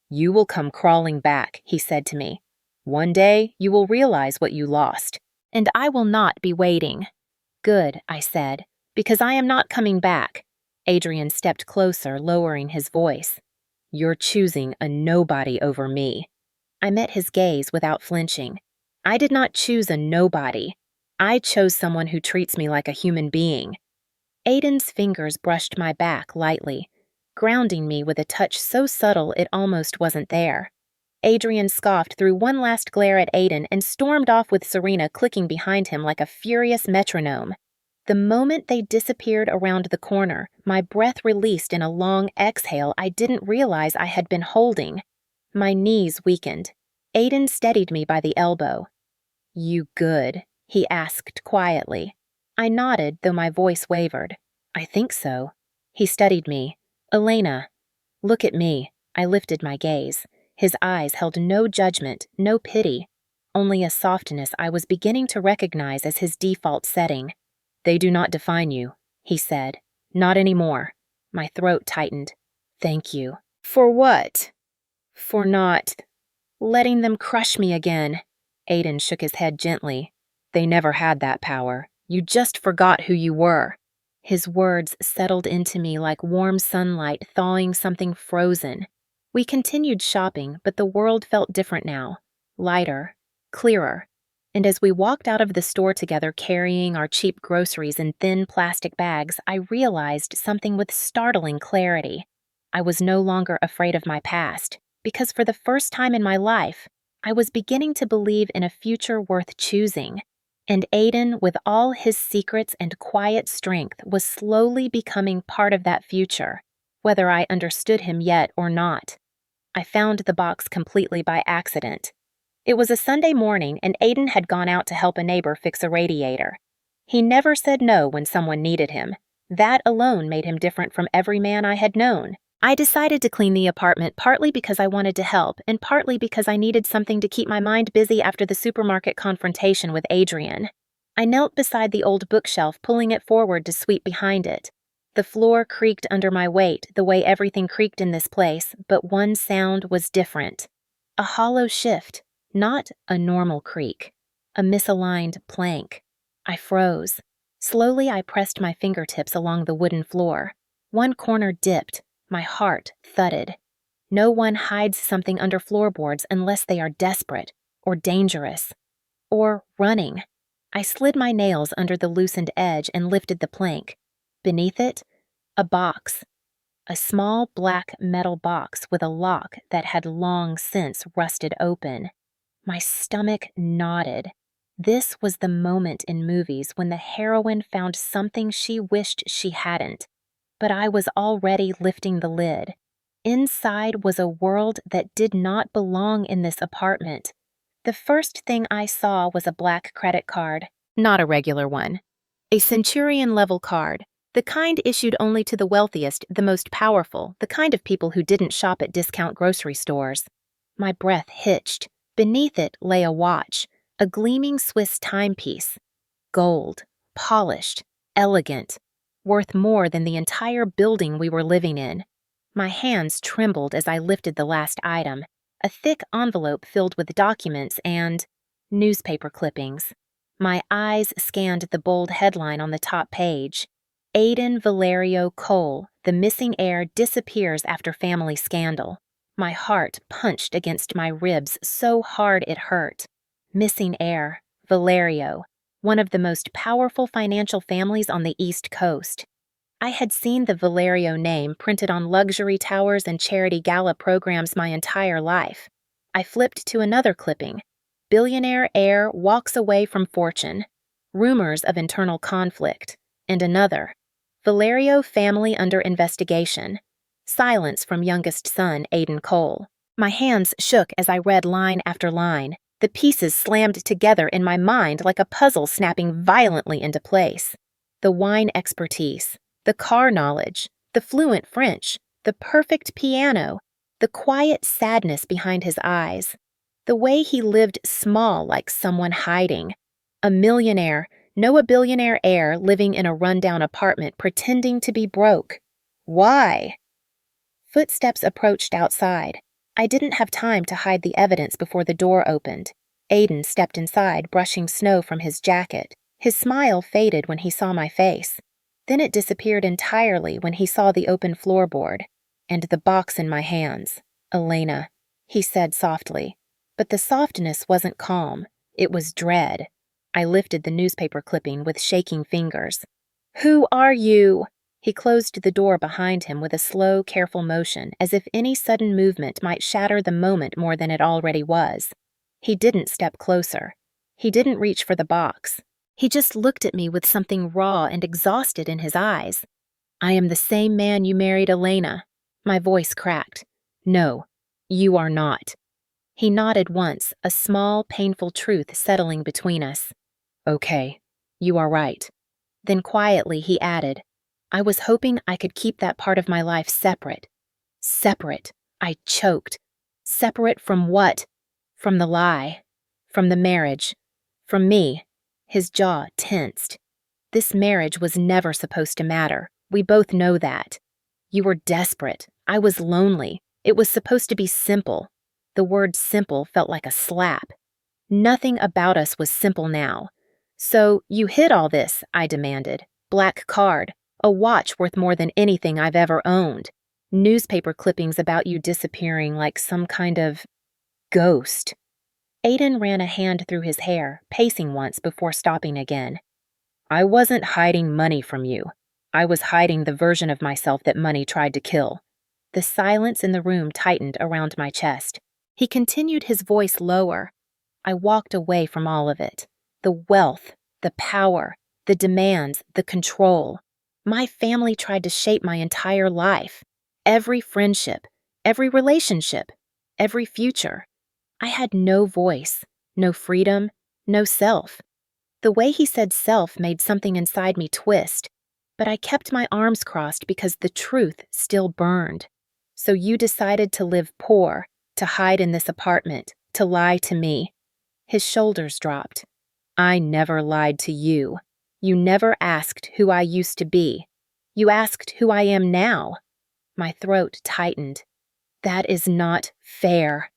"You will come crawling back," he said to me. "One day, you will realize what you lost. And I will not be waiting." "Good," I said, "because I am not coming back." Adrian stepped closer, lowering his voice. "You're choosing a nobody over me." I met his gaze without flinching. I did not choose a nobody. I chose someone who treats me like a human being. Aiden's fingers brushed my back lightly, grounding me with a touch so subtle it almost wasn't there. Adrian scoffed through one last glare at Aiden and stormed off with Serena clicking behind him like a furious metronome. The moment they disappeared around the corner, my breath released in a long exhale I didn't realize I had been holding. My knees weakened. Aiden steadied me by the elbow. "You good?" he asked quietly. I nodded, though my voice wavered. "I think so." He studied me. "Elena." "Look at me." I lifted my gaze. His eyes held no judgment, no pity, only a softness I was beginning to recognize as his default setting. "They do not define you," he said. "Not anymore." My throat tightened. "Thank you." "For what?" "For not letting them crush me again." Aiden shook his head gently. "They never had that power. You just forgot who you were." His words settled into me like warm sunlight thawing something frozen. We continued shopping, but the world felt different now. Lighter, clearer. And as we walked out of the store together carrying our cheap groceries in thin plastic bags, I realized something with startling clarity. I was no longer afraid of my past, because for the first time in my life, I was beginning to believe in a future worth choosing. And Aiden, with all his secrets and quiet strength, was slowly becoming part of that future, whether I understood him yet or not. I found the box completely by accident. It was a Sunday morning, and Aiden had gone out to help a neighbor fix a radiator. He never said no when someone needed him. That alone made him different from every man I had known. I decided to clean the apartment partly because I wanted to help, and partly because I needed something to keep my mind busy after the supermarket confrontation with Adrian. I knelt beside the old bookshelf, pulling it forward to sweep behind it. The floor creaked under my weight, the way everything creaked in this place, but one sound was different. A hollow shift, not a normal creak. A misaligned plank. I froze. Slowly I pressed my fingertips along the wooden floor. One corner dipped. My heart thudded. No one hides something under floorboards unless they are desperate, or dangerous, or running. I slid my nails under the loosened edge and lifted the plank. Beneath it, a box. A small black metal box with a lock that had long since rusted open. My stomach knotted. This was the moment in movies when the heroine found something she wished she hadn't. But I was already lifting the lid. Inside was a world that did not belong in this apartment. The first thing I saw was a black credit card. Not a regular one. A Centurion-level card. The kind issued only to the wealthiest, the most powerful, the kind of people who didn't shop at discount grocery stores. My breath hitched. Beneath it lay a watch, a gleaming Swiss timepiece. Gold, polished, elegant, worth more than the entire building we were living in. My hands trembled as I lifted the last item, a thick envelope filled with documents and newspaper clippings. My eyes scanned the bold headline on the top page. Aiden Valerio Cole, the missing heir, disappears after family scandal. My heart punched against my ribs so hard it hurt. Missing heir, Valerio, one of the most powerful financial families on the East Coast. I had seen the Valerio name printed on luxury towers and charity gala programs my entire life. I flipped to another clipping. Billionaire heir walks away from fortune. rumors of internal conflict, and another, Valerio family under investigation. Silence from youngest son Aiden Cole. My hands shook as I read line after line, the pieces slammed together in my mind like a puzzle snapping violently into place. The wine expertise, the car knowledge, the fluent French, the perfect piano, the quiet sadness behind his eyes, the way he lived small like someone hiding. A millionaire, no a billionaire heir living in a rundown apartment pretending to be broke. Why? Footsteps approached outside. I didn't have time to hide the evidence before the door opened. Aiden stepped inside, brushing snow from his jacket. His smile faded when he saw my face. Then it disappeared entirely when he saw the open floorboard and the box in my hands. "Elena," he said softly. But the softness wasn't calm. It was dread. I lifted the newspaper clipping with shaking fingers. "Who are you?" He closed the door behind him with a slow, careful motion, as if any sudden movement might shatter the moment more than it already was. He didn't step closer. He didn't reach for the box. He just looked at me with something raw and exhausted in his eyes. "I am the same man you married Elena." My voice cracked. "No, you are not." He nodded once, a small, painful truth settling between us. "Okay, you are right." Then quietly he added, "I was hoping I could keep that part of my life separate." Separate, I choked. Separate from what? From the lie. From the marriage. From me. His jaw tensed. This marriage was never supposed to matter. We both know that. You were desperate. I was lonely. It was supposed to be simple. The word simple felt like a slap. Nothing about us was simple now. "So you hid all this," I demanded. "Black card. A watch worth more than anything I've ever owned. Newspaper clippings about you disappearing like some kind of ghost." Aiden ran a hand through his hair, pacing once before stopping again. "I wasn't hiding money from you. I was hiding the version of myself that money tried to kill." The silence in the room tightened around my chest. He continued, his voice lower. "I walked away from all of it. The wealth, the power, the demands, the control. My family tried to shape my entire life. Every friendship, every relationship, every future. I had no voice, no freedom, no self." The way he said self made something inside me twist, but I kept my arms crossed because the truth still burned. "So you decided to live poor, to hide in this apartment, to lie to me." His shoulders dropped. "I never lied to you. You never asked who I used to be. You asked who I am now." My throat tightened. "That is not fair."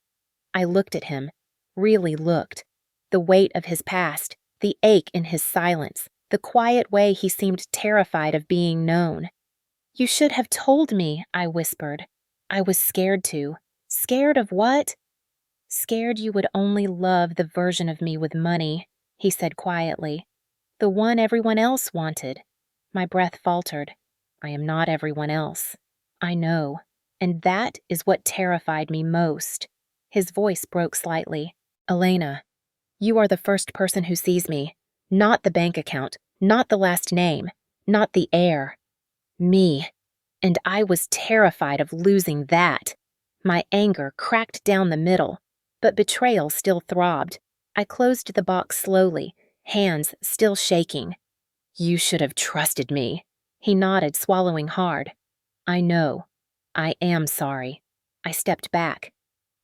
I looked at him, really looked. The weight of his past, the ache in his silence, the quiet way he seemed terrified of being known. "You should have told me," I whispered. "I was scared to." "Scared of what?" "Scared you would only love the version of me with money," he said quietly. "The one everyone else wanted." My breath faltered. I am not everyone else. I know. And that is what terrified me most. His voice broke slightly. "Elena, you are the first person who sees me. Not the bank account, not the last name, not the heir. Me. And I was terrified of losing that." My anger cracked down the middle, but betrayal still throbbed. I closed the box slowly, hands still shaking. "You should have trusted me." He nodded, swallowing hard. "I know. I am sorry." I stepped back.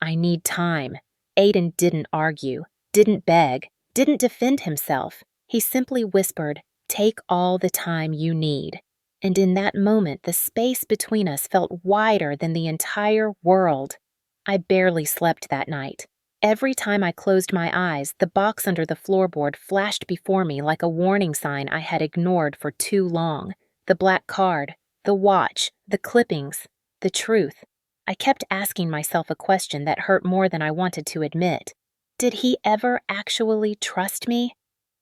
"I need time." Aiden didn't argue, didn't beg, didn't defend himself. He simply whispered, "Take all the time you need." And in that moment, the space between us felt wider than the entire world. I barely slept that night. Every time I closed my eyes, the box under the floorboard flashed before me like a warning sign I had ignored for too long. The black card, the watch, the clippings, the truth. I kept asking myself a question that hurt more than I wanted to admit. Did he ever actually trust me?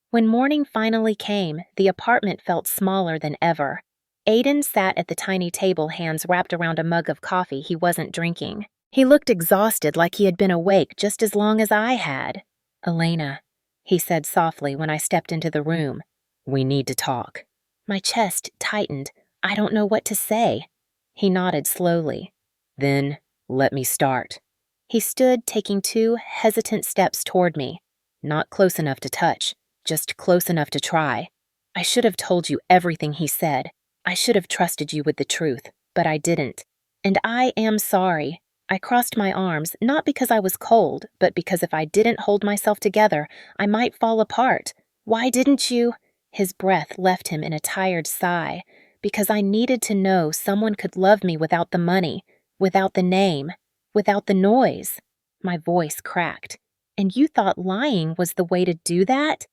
When morning finally came, the apartment felt smaller than ever. Aiden sat at the tiny table, hands wrapped around a mug of coffee he wasn't drinking. He looked exhausted, like he had been awake just as long as I had. "Elena, he said softly when I stepped into the room. "We need to talk." My chest tightened. I don't know what to say. He nodded slowly. "Then, let me start." He stood, taking 2 hesitant steps toward me. Not close enough to touch, just close enough to try. I should have told you everything he said. I should have trusted you with the truth, but I didn't. And I am sorry. I crossed my arms, not because I was cold, but because if I didn't hold myself together, I might fall apart. Why didn't you? His breath left him in a tired sigh. Because I needed to know someone could love me without the money, without the name, without the noise. My voice cracked. And you thought lying was the way to do that?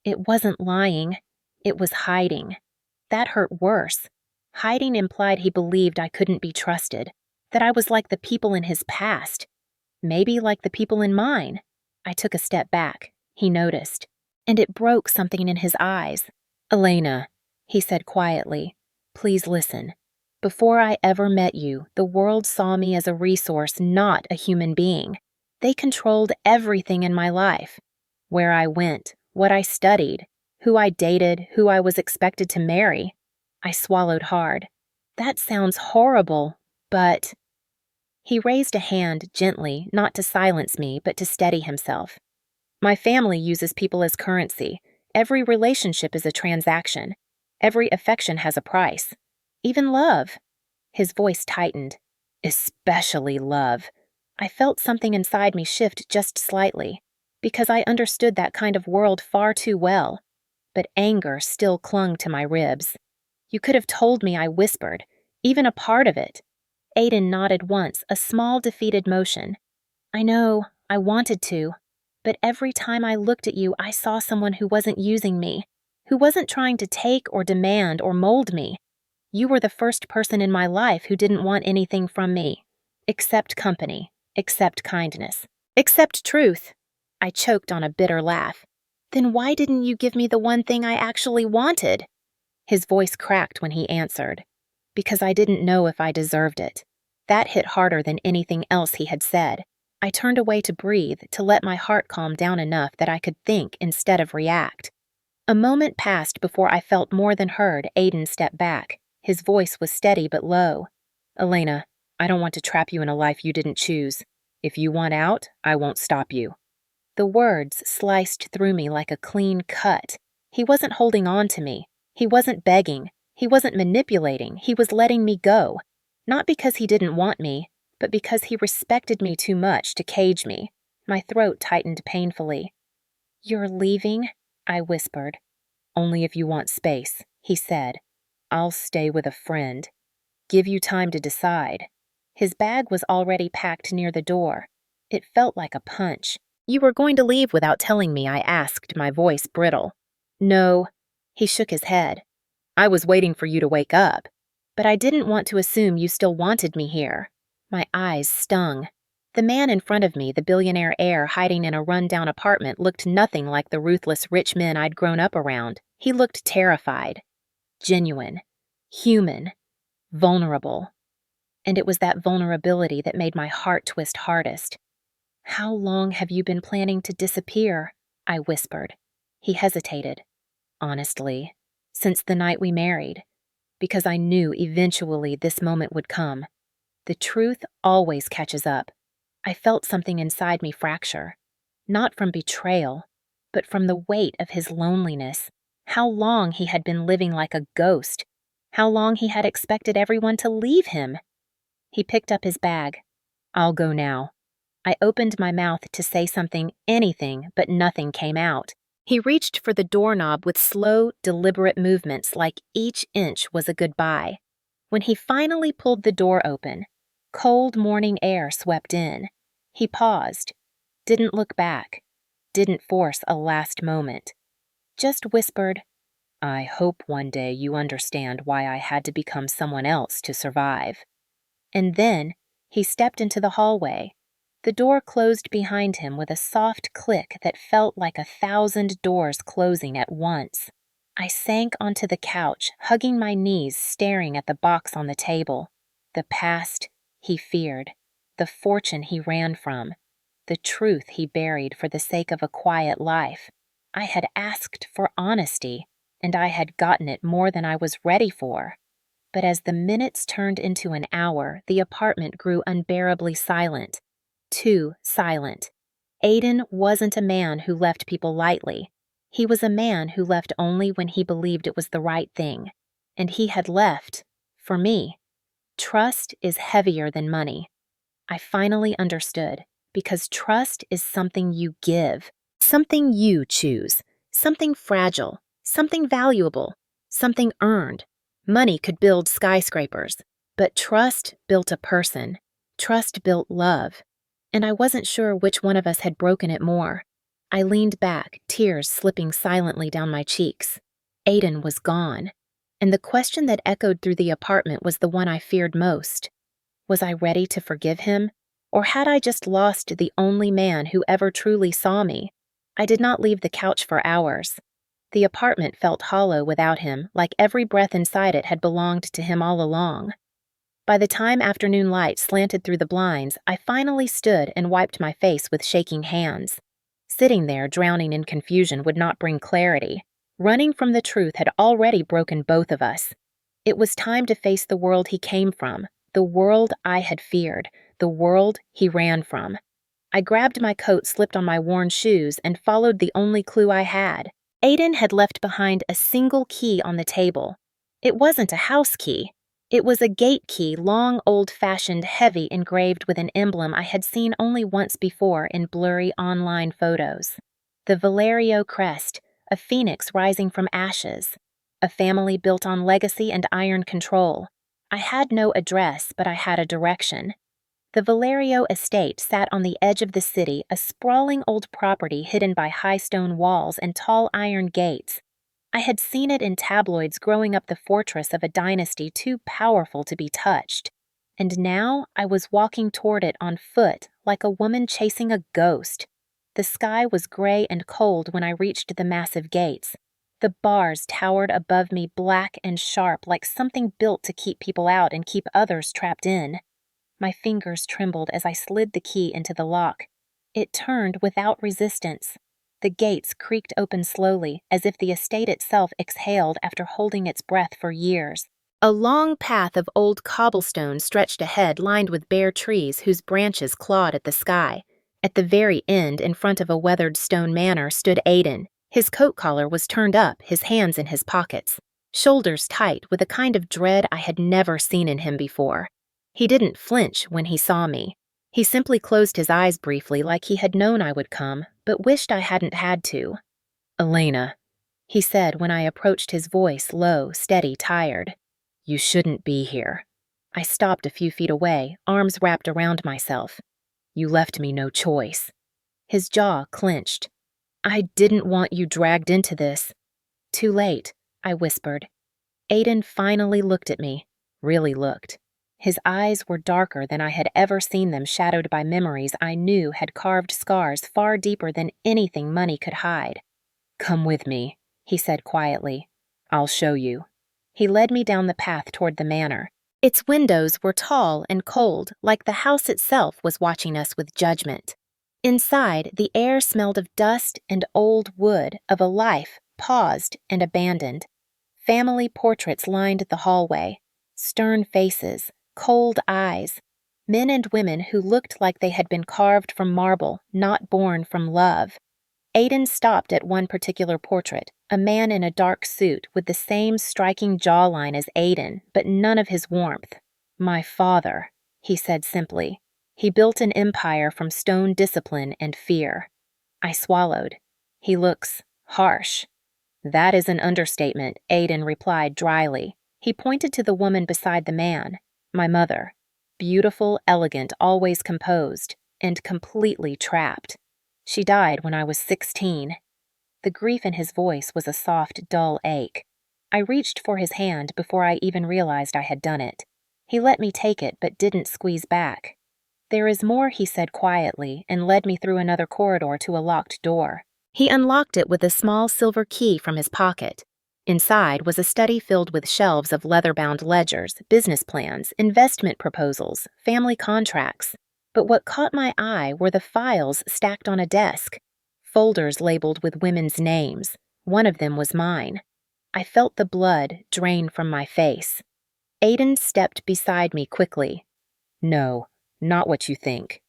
It wasn't lying. It was hiding. That hurt worse. Hiding implied he believed I couldn't be trusted, that I was like the people in his past, maybe like the people in mine. I took a step back. He noticed, and it broke something in his eyes. "Elena," he said quietly, "please listen. Before I ever met you, the world saw me as a resource, not a human being. They controlled everything in my life. Where I went, what I studied, who I dated, who I was expected to marry." I swallowed hard. That sounds horrible, but... He raised a hand gently, not to silence me, but to steady himself. "My family uses people as currency. Every relationship is a transaction. Every affection has a price. Even love." His voice tightened. "Especially love." I felt something inside me shift just slightly, because I understood that kind of world far too well. But anger still clung to my ribs. "You could have told me," I whispered, "even a part of it." Aiden nodded once, a small defeated motion. "I know, I wanted to. But every time I looked at you, I saw someone who wasn't using me, who wasn't trying to take or demand or mold me. You were the first person in my life who didn't want anything from me. Except company, except kindness, except truth." I choked on a bitter laugh. "Then why didn't you give me the one thing I actually wanted?" His voice cracked when he answered. "Because I didn't know if I deserved it." That hit harder than anything else he had said. I turned away to breathe, to let my heart calm down enough that I could think instead of react. A moment passed before I felt more than heard Aiden step back. His voice was steady but low. "Elena, I don't want to trap you in a life you didn't choose. If you want out, I won't stop you." The words sliced through me like a clean cut. He wasn't holding on to me. He wasn't begging. He wasn't manipulating. He was letting me go. Not because he didn't want me, but because he respected me too much to cage me. My throat tightened painfully. "You're leaving?" I whispered. "Only if you want space," he said. "I'll stay with a friend. Give you time to decide." His bag was already packed near the door. It felt like a punch. "You were going to leave without telling me?" I asked, my voice brittle. "No." He shook his head. "I was waiting for you to wake up. But I didn't want to assume you still wanted me here." My eyes stung. The man in front of me, the billionaire heir hiding in a run-down apartment, looked nothing like the ruthless rich men I'd grown up around. He looked terrified. Genuine. Human. Vulnerable. And it was that vulnerability that made my heart twist hardest. "How long have you been planning to disappear?" I whispered. He hesitated. "Honestly, since the night we married. Because I knew eventually this moment would come. The truth always catches up." I felt something inside me fracture. Not from betrayal, but from the weight of his loneliness. How long he had been living like a ghost. How long he had expected everyone to leave him. He picked up his bag. "I'll go now." I opened my mouth to say something, anything, but nothing came out. He reached for the doorknob with slow, deliberate movements like each inch was a goodbye. When he finally pulled the door open, cold morning air swept in. He paused, didn't look back, didn't force a last moment. Just whispered, "I hope one day you understand why I had to become someone else to survive." And then he stepped into the hallway. The door closed behind him with a soft click that felt like 1,000 doors closing at once. I sank onto the couch, hugging my knees, staring at the box on the table. The past he feared, the fortune he ran from, the truth he buried for the sake of a quiet life. I had asked for honesty, and I had gotten it more than I was ready for. But as the minutes turned into an hour, the apartment grew unbearably silent. Too silent. Aiden wasn't a man who left people lightly. He was a man who left only when he believed it was the right thing. And he had left for me. Trust is heavier than money. I finally understood, because trust is something you give, something you choose, something fragile, something valuable, something earned. Money could build skyscrapers, but trust built a person. Trust built love. And I wasn't sure which one of us had broken it more. I leaned back, tears slipping silently down my cheeks. Aiden was gone. And the question that echoed through the apartment was the one I feared most. Was I ready to forgive him? Or had I just lost the only man who ever truly saw me? I did not leave the couch for hours. The apartment felt hollow without him, like every breath inside it had belonged to him all along. By the time afternoon light slanted through the blinds, I finally stood and wiped my face with shaking hands. Sitting there, drowning in confusion, would not bring clarity. Running from the truth had already broken both of us. It was time to face the world he came from, the world I had feared, the world he ran from. I grabbed my coat, slipped on my worn shoes, and followed the only clue I had. Aiden had left behind a single key on the table. It wasn't a house key. It was a gate key, long, old-fashioned, heavy, engraved with an emblem I had seen only once before in blurry online photos. The Valerio crest, a phoenix rising from ashes. A family built on legacy and iron control. I had no address, but I had a direction. The Valerio estate sat on the edge of the city, a sprawling old property hidden by high stone walls and tall iron gates. I had seen it in tabloids growing up the fortress of a dynasty too powerful to be touched. And now I was walking toward it on foot, like a woman chasing a ghost. The sky was gray and cold when I reached the massive gates. The bars towered above me, black and sharp, like something built to keep people out and keep others trapped in. My fingers trembled as I slid the key into the lock. It turned without resistance. The gates creaked open slowly, as if the estate itself exhaled after holding its breath for years. A long path of old cobblestone stretched ahead, lined with bare trees whose branches clawed at the sky. At the very end, in front of a weathered stone manor, stood Aiden. His coat collar was turned up, his hands in his pockets, shoulders tight with a kind of dread I had never seen in him before. He didn't flinch when he saw me. He simply closed his eyes briefly, like he had known I would come, but wished I hadn't had to. "Elena," he said when I approached, his voice low, steady, tired. "You shouldn't be here." I stopped a few feet away, arms wrapped around myself. "You left me no choice." His jaw clenched. "I didn't want you dragged into this." "Too late," I whispered. Aiden finally looked at me, really looked. His eyes were darker than I had ever seen them, shadowed by memories I knew had carved scars far deeper than anything money could hide. "Come with me," he said quietly. "I'll show you." He led me down the path toward the manor. Its windows were tall and cold, like the house itself was watching us with judgment. Inside, the air smelled of dust and old wood, of a life paused and abandoned. Family portraits lined the hallway. Stern faces, cold eyes. Men and women who looked like they had been carved from marble, not born from love. Aiden stopped at one particular portrait, a man in a dark suit with the same striking jawline as Aiden, but none of his warmth. "My father," he said simply. "He built an empire from stone discipline and fear." I swallowed. "He looks harsh." "That is an understatement," Aiden replied dryly. He pointed to the woman beside the man. "My mother. Beautiful, elegant, always composed, and completely trapped. She died when I was 16. The grief in his voice was a soft, dull ache. I reached for his hand before I even realized I had done it. He let me take it, but didn't squeeze back. "There is more," he said quietly, and led me through another corridor to a locked door. He unlocked it with a small silver key from his pocket. Inside was a study filled with shelves of leather-bound ledgers, business plans, investment proposals, family contracts. But what caught my eye were the files stacked on a desk. folders labeled with women's names. One of them was mine. I felt the blood drain from my face. Aiden stepped beside me quickly. No, not what you think.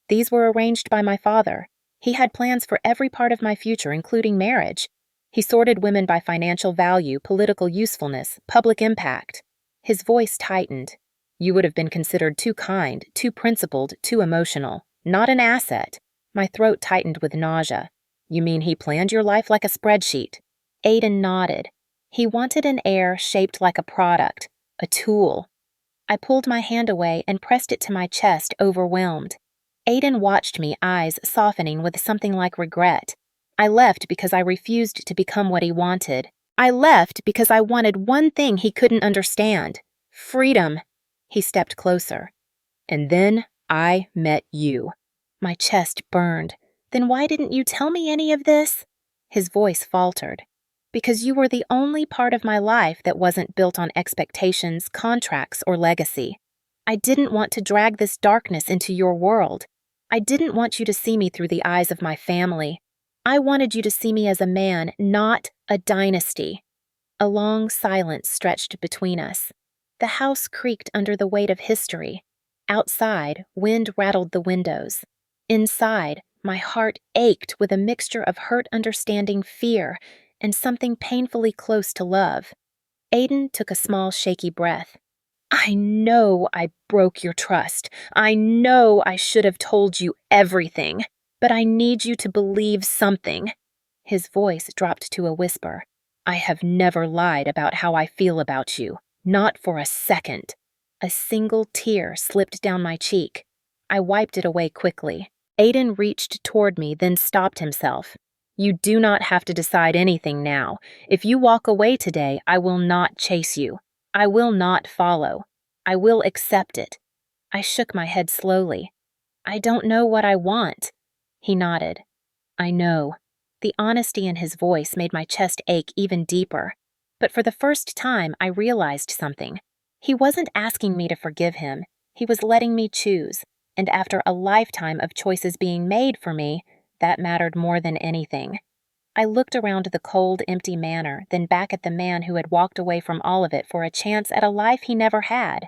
These were arranged by my father. He had plans for every part of my future, including marriage. He sorted women by financial value, political usefulness, public impact. His voice tightened. You would have been considered too kind, too principled, too emotional. Not an asset. My throat tightened with nausea. You mean he planned your life like a spreadsheet? Aiden nodded. He wanted an heir shaped like a product, a tool. I pulled my hand away and pressed it to my chest, overwhelmed. Aiden watched me, eyes softening with something like regret. I left because I refused to become what he wanted. I left because I wanted one thing he couldn't understand. Freedom. He stepped closer. And then I met you. My chest burned. Then why didn't you tell me any of this? His voice faltered. Because you were the only part of my life that wasn't built on expectations, contracts, or legacy. I didn't want to drag this darkness into your world. I didn't want you to see me through the eyes of my family. I wanted you to see me as a man, not a dynasty. A long silence stretched between us. The house creaked under the weight of history. Outside, wind rattled the windows. Inside, my heart ached with a mixture of hurt understanding, fear, and something painfully close to love. Aiden took a small, shaky breath. I know I broke your trust. I know I should have told you everything, but I need you to believe something. His voice dropped to a whisper. I have never lied about how I feel about you, not for a second. A single tear slipped down my cheek. I wiped it away quickly. Aiden reached toward me, then stopped himself. You do not have to decide anything now. If you walk away today, I will not chase you. I will not follow. I will accept it. I shook my head slowly. I don't know what I want. He nodded. I know. The honesty in his voice made my chest ache even deeper. But for the first time, I realized something. He wasn't asking me to forgive him. He was letting me choose. And after a lifetime of choices being made for me, that mattered more than anything. I looked around the cold, empty manor, then back at the man who had walked away from all of it for a chance at a life he never had.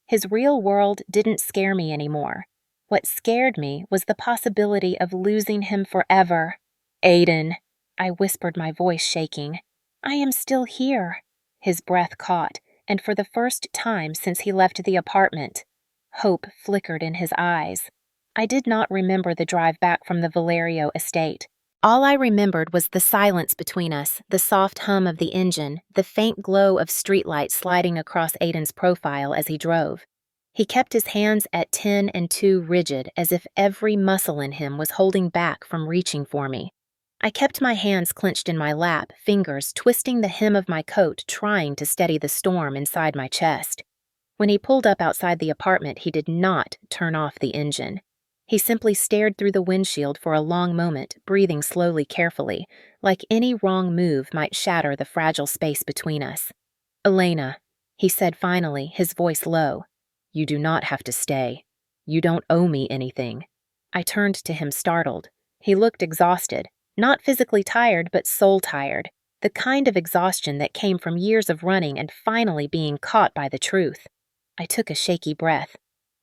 His real world didn't scare me anymore. What scared me was the possibility of losing him forever. Aiden, I whispered, my voice shaking. I am still here. His breath caught, and for the first time since he left the apartment, hope flickered in his eyes. I did not remember the drive back from the Valerio estate. All I remembered was the silence between us, the soft hum of the engine, the faint glow of streetlights sliding across Aiden's profile as he drove. He kept his hands at 10 and 2 rigid, as if every muscle in him was holding back from reaching for me. I kept my hands clenched in my lap, fingers twisting the hem of my coat, trying to steady the storm inside my chest. When he pulled up outside the apartment, he did not turn off the engine. He simply stared through the windshield for a long moment, breathing slowly, carefully, like any wrong move might shatter the fragile space between us. Elena, he said finally, his voice low, you do not have to stay. You don't owe me anything. I turned to him, startled. He looked exhausted, not physically tired, but soul tired, the kind of exhaustion that came from years of running and finally being caught by the truth. I took a shaky breath.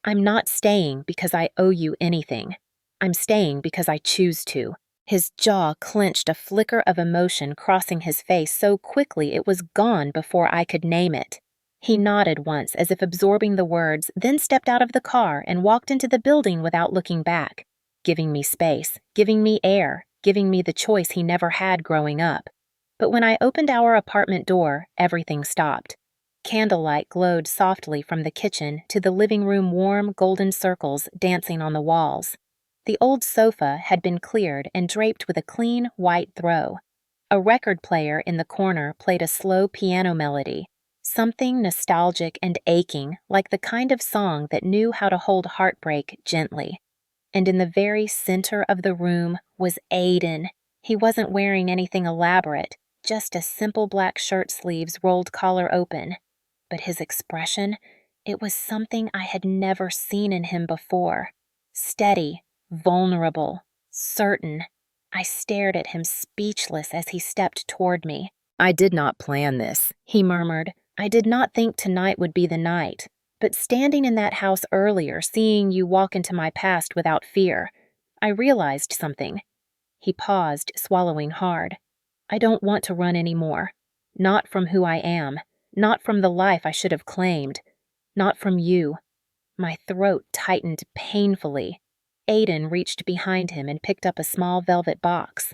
I'm not staying because I owe you anything. I'm staying because I choose to. His jaw clenched, a flicker of emotion crossing his face so quickly it was gone before I could name it. He nodded once as if absorbing the words, then stepped out of the car and walked into the building without looking back, giving me space, giving me air, giving me the choice he never had growing up. But when I opened our apartment door, everything stopped. Candlelight glowed softly from the kitchen to the living room, warm golden circles dancing on the walls. The old sofa had been cleared and draped with a clean white throw. A record player in the corner played a slow piano melody, something nostalgic and aching, like the kind of song that knew how to hold heartbreak gently. And in the very center of the room was Aiden. He wasn't wearing anything elaborate, just a simple black shirt sleeves rolled collar open. But his expression, it was something I had never seen in him before. Steady, vulnerable, certain. I stared at him speechless as he stepped toward me. "I did not plan this," he murmured. "I did not think tonight would be the night. But standing in that house earlier, seeing you walk into my past without fear, I realized something." He paused, swallowing hard. "I don't want to run anymore. Not from who I am. Not from the life I should have claimed. Not from you." My throat tightened painfully. Aiden reached behind him and picked up a small velvet box.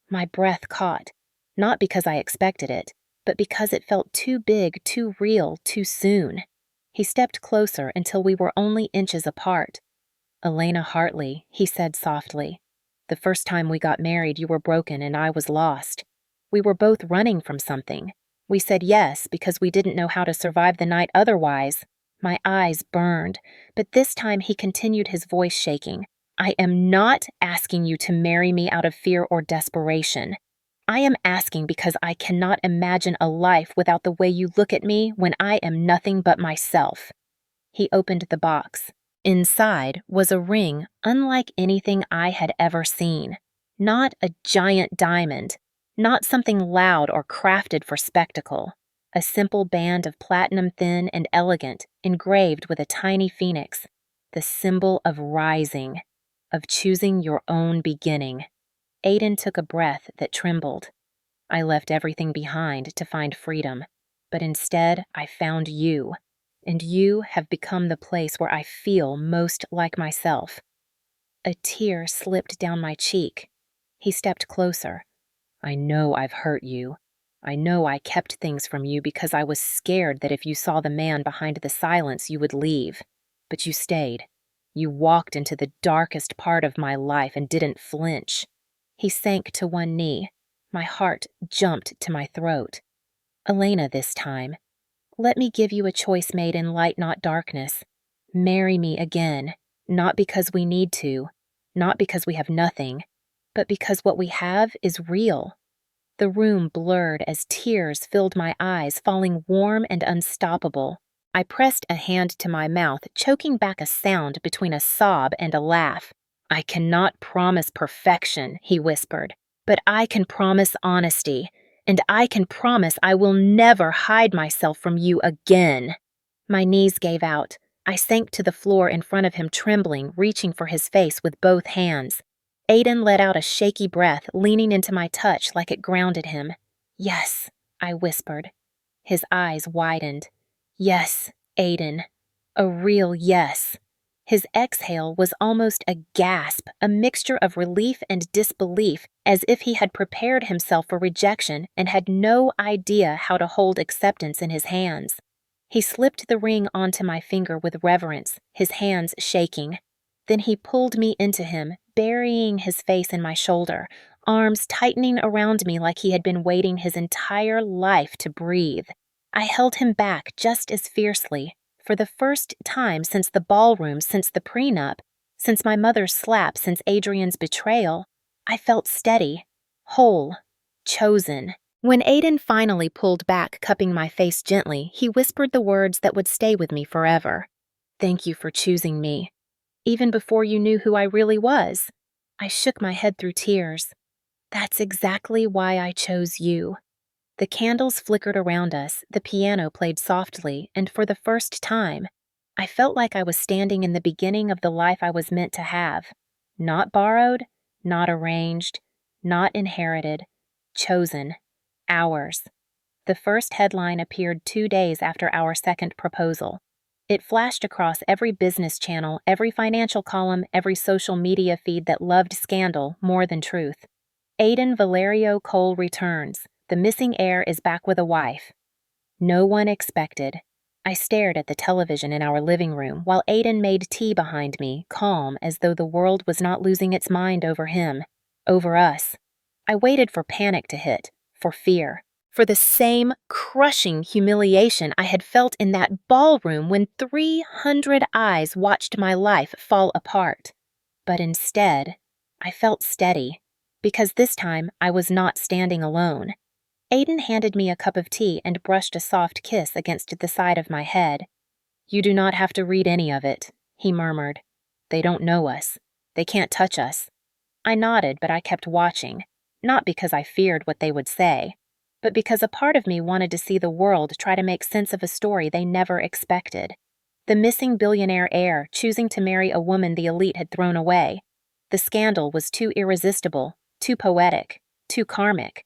My breath caught, not because I expected it, but because it felt too big, too real, too soon. He stepped closer until we were only inches apart. "Elena Hartley," he said softly. "The first time we got married, you were broken and I was lost. We were both running from something. We said yes because we didn't know how to survive the night otherwise." My eyes burned, but this time he continued, his voice shaking. "I am not asking you to marry me out of fear or desperation. I am asking because I cannot imagine a life without the way you look at me when I am nothing but myself." He opened the box. Inside was a ring unlike anything I had ever seen. Not a giant diamond, not something loud or crafted for spectacle. A simple band of platinum, thin and elegant, engraved with a tiny phoenix. The symbol of rising, of choosing your own beginning. Aiden took a breath that trembled. "I left everything behind to find freedom, but instead I found you. And you have become the place where I feel most like myself." A tear slipped down my cheek. He stepped closer. "I know I've hurt you. I know I kept things from you because I was scared that if you saw the man behind the silence, you would leave. But you stayed. You walked into the darkest part of my life and didn't flinch." He sank to one knee. My heart jumped to my throat. "Elena, this time, let me give you a choice made in light, not darkness. Marry me again, not because we need to, not because we have nothing, but because what we have is real." The room blurred as tears filled my eyes, falling warm and unstoppable. I pressed a hand to my mouth, choking back a sound between a sob and a laugh. "I cannot promise perfection," he whispered, "but I can promise honesty. And I can promise I will never hide myself from you again." My knees gave out. I sank to the floor in front of him, trembling, reaching for his face with both hands. Aiden let out a shaky breath, leaning into my touch like it grounded him. "Yes," I whispered. His eyes widened. "Yes, Aiden. A real yes." His exhale was almost a gasp, a mixture of relief and disbelief, as if he had prepared himself for rejection and had no idea how to hold acceptance in his hands. He slipped the ring onto my finger with reverence, his hands shaking. Then he pulled me into him, burying his face in my shoulder, arms tightening around me like he had been waiting his entire life to breathe. I held him back just as fiercely. For the first time since the ballroom, since the prenup, since my mother's slap, since Adrian's betrayal, I felt steady, whole, chosen. When Aiden finally pulled back, cupping my face gently, he whispered the words that would stay with me forever. "Thank you for choosing me. Even before you knew who I really was." I shook my head through tears. "That's exactly why I chose you." The candles flickered around us, the piano played softly, and for the first time, I felt like I was standing in the beginning of the life I was meant to have. Not borrowed, not arranged, not inherited, chosen. Ours. The first headline appeared 2 days after our second proposal. It flashed across every business channel, every financial column, every social media feed that loved scandal more than truth. Aiden Valerio Cole returns. The missing heir is back with a wife. No one expected. I stared at the television in our living room while Aiden made tea behind me, calm as though the world was not losing its mind over him, over us. I waited for panic to hit, for fear, for the same crushing humiliation I had felt in that ballroom when 300 eyes watched my life fall apart. But instead, I felt steady, because this time I was not standing alone. Aiden handed me a cup of tea and brushed a soft kiss against the side of my head. "You do not have to read any of it," he murmured. "They don't know us. They can't touch us. I nodded, but I kept watching, not because I feared what they would say, but because a part of me wanted to see the world try to make sense of a story they never expected. The missing billionaire heir choosing to marry a woman the elite had thrown away. The scandal was too irresistible, too poetic, too karmic.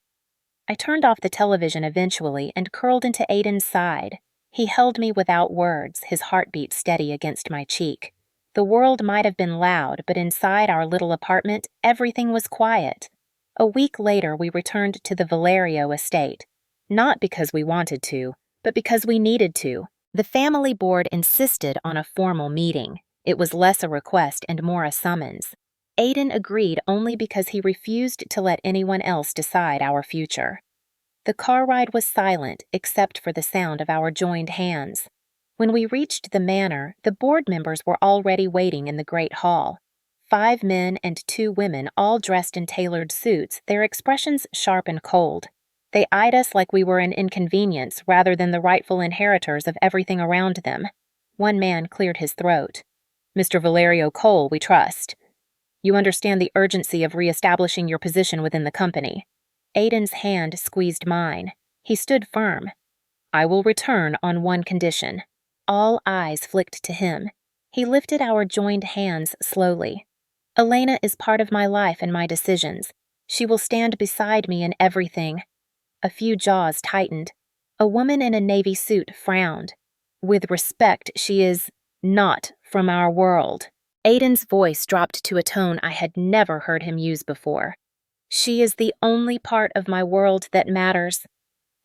I turned off the television eventually and curled into Aiden's side. He held me without words, his heartbeat steady against my cheek. The world might have been loud, but inside our little apartment, everything was quiet. A week later, we returned to the Valerio estate. Not because we wanted to, but because we needed to. The family board insisted on a formal meeting. It was less a request and more a summons. Aiden agreed only because he refused to let anyone else decide our future. The car ride was silent except for the sound of our joined hands. When we reached the manor, the board members were already waiting in the great hall. 5 men and 2 women, all dressed in tailored suits, their expressions sharp and cold. They eyed us like we were an inconvenience rather than the rightful inheritors of everything around them. One man cleared his throat. "Mr. Valerio Cole, we trust. You understand the urgency of reestablishing your position within the company." Aiden's hand squeezed mine. He stood firm. "I will return on one condition." All eyes flicked to him. He lifted our joined hands slowly. "Elena is part of my life and my decisions. She will stand beside me in everything." A few jaws tightened. A woman in a navy suit frowned. "With respect, she is not from our world." Aiden's voice dropped to a tone I had never heard him use before. "She is the only part of my world that matters."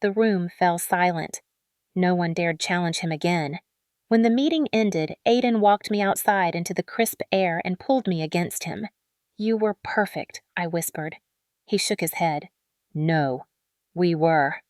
The room fell silent. No one dared challenge him again. When the meeting ended, Aiden walked me outside into the crisp air and pulled me against him. "You were perfect," I whispered. He shook his head. "No, we were."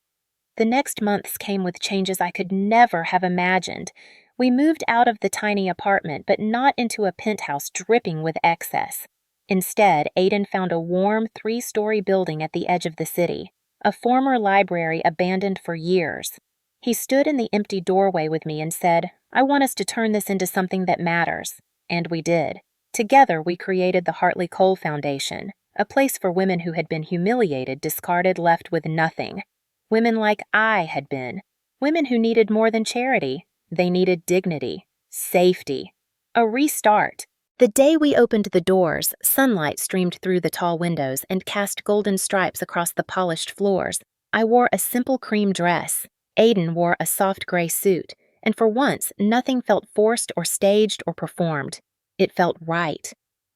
The next months came with changes I could never have imagined. We moved out of the tiny apartment, but not into a penthouse dripping with excess. Instead, Aiden found a warm 3-story building at the edge of the city, a former library abandoned for years. He stood in the empty doorway with me and said, "I want us to turn this into something that matters." And we did. Together, we created the Hartley Cole Foundation, a place for women who had been humiliated, discarded, left with nothing. Women like I had been. Women who needed more than charity. They needed dignity, safety, a restart. The day we opened the doors, sunlight streamed through the tall windows and cast golden stripes across the polished floors. I wore a simple cream dress. Aiden wore a soft gray suit, and for once, nothing felt forced or staged or performed. It felt right.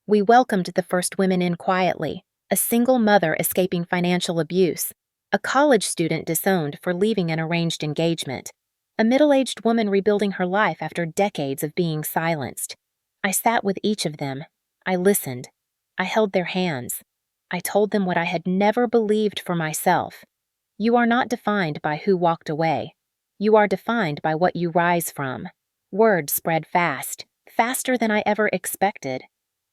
We welcomed the first women in quietly, a single mother escaping financial abuse, a college student disowned for leaving an arranged engagement, a middle-aged woman rebuilding her life after decades of being silenced. I sat with each of them. I listened. I held their hands. I told them what I had never believed for myself. You are not defined by who walked away. You are defined by what you rise from. Word spread fast, faster than I ever expected.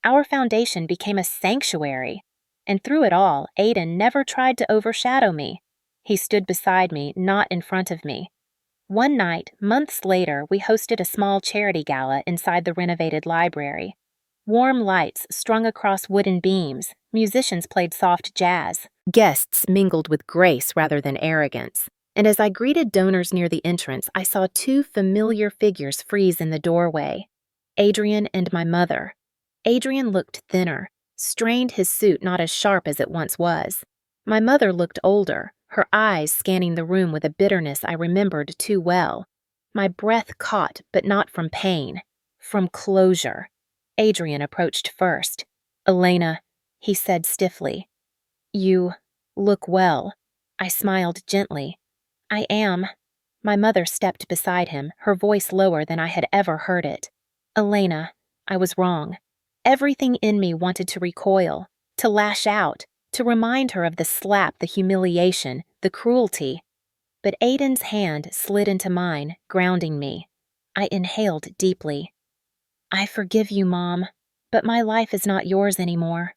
Our foundation became a sanctuary. And through it all, Aiden never tried to overshadow me. He stood beside me, not in front of me. One night, months later, we hosted a small charity gala inside the renovated library. Warm lights strung across wooden beams, musicians played soft jazz. Guests mingled with grace rather than arrogance. And as I greeted donors near the entrance, I saw 2 familiar figures freeze in the doorway. Adrian and my mother. Adrian looked thinner, strained his suit not as sharp as it once was. My mother looked older, her eyes scanning the room with a bitterness I remembered too well. My breath caught, but not from pain, from closure. Adrian approached first. "Elena," he said stiffly. "You look well." I smiled gently. "I am." My mother stepped beside him, her voice lower than I had ever heard it. "Elena, I was wrong." Everything in me wanted to recoil, to lash out, to remind her of the slap, the humiliation, the cruelty. But Aiden's hand slid into mine, grounding me. I inhaled deeply. "I forgive you, Mom, but my life is not yours anymore."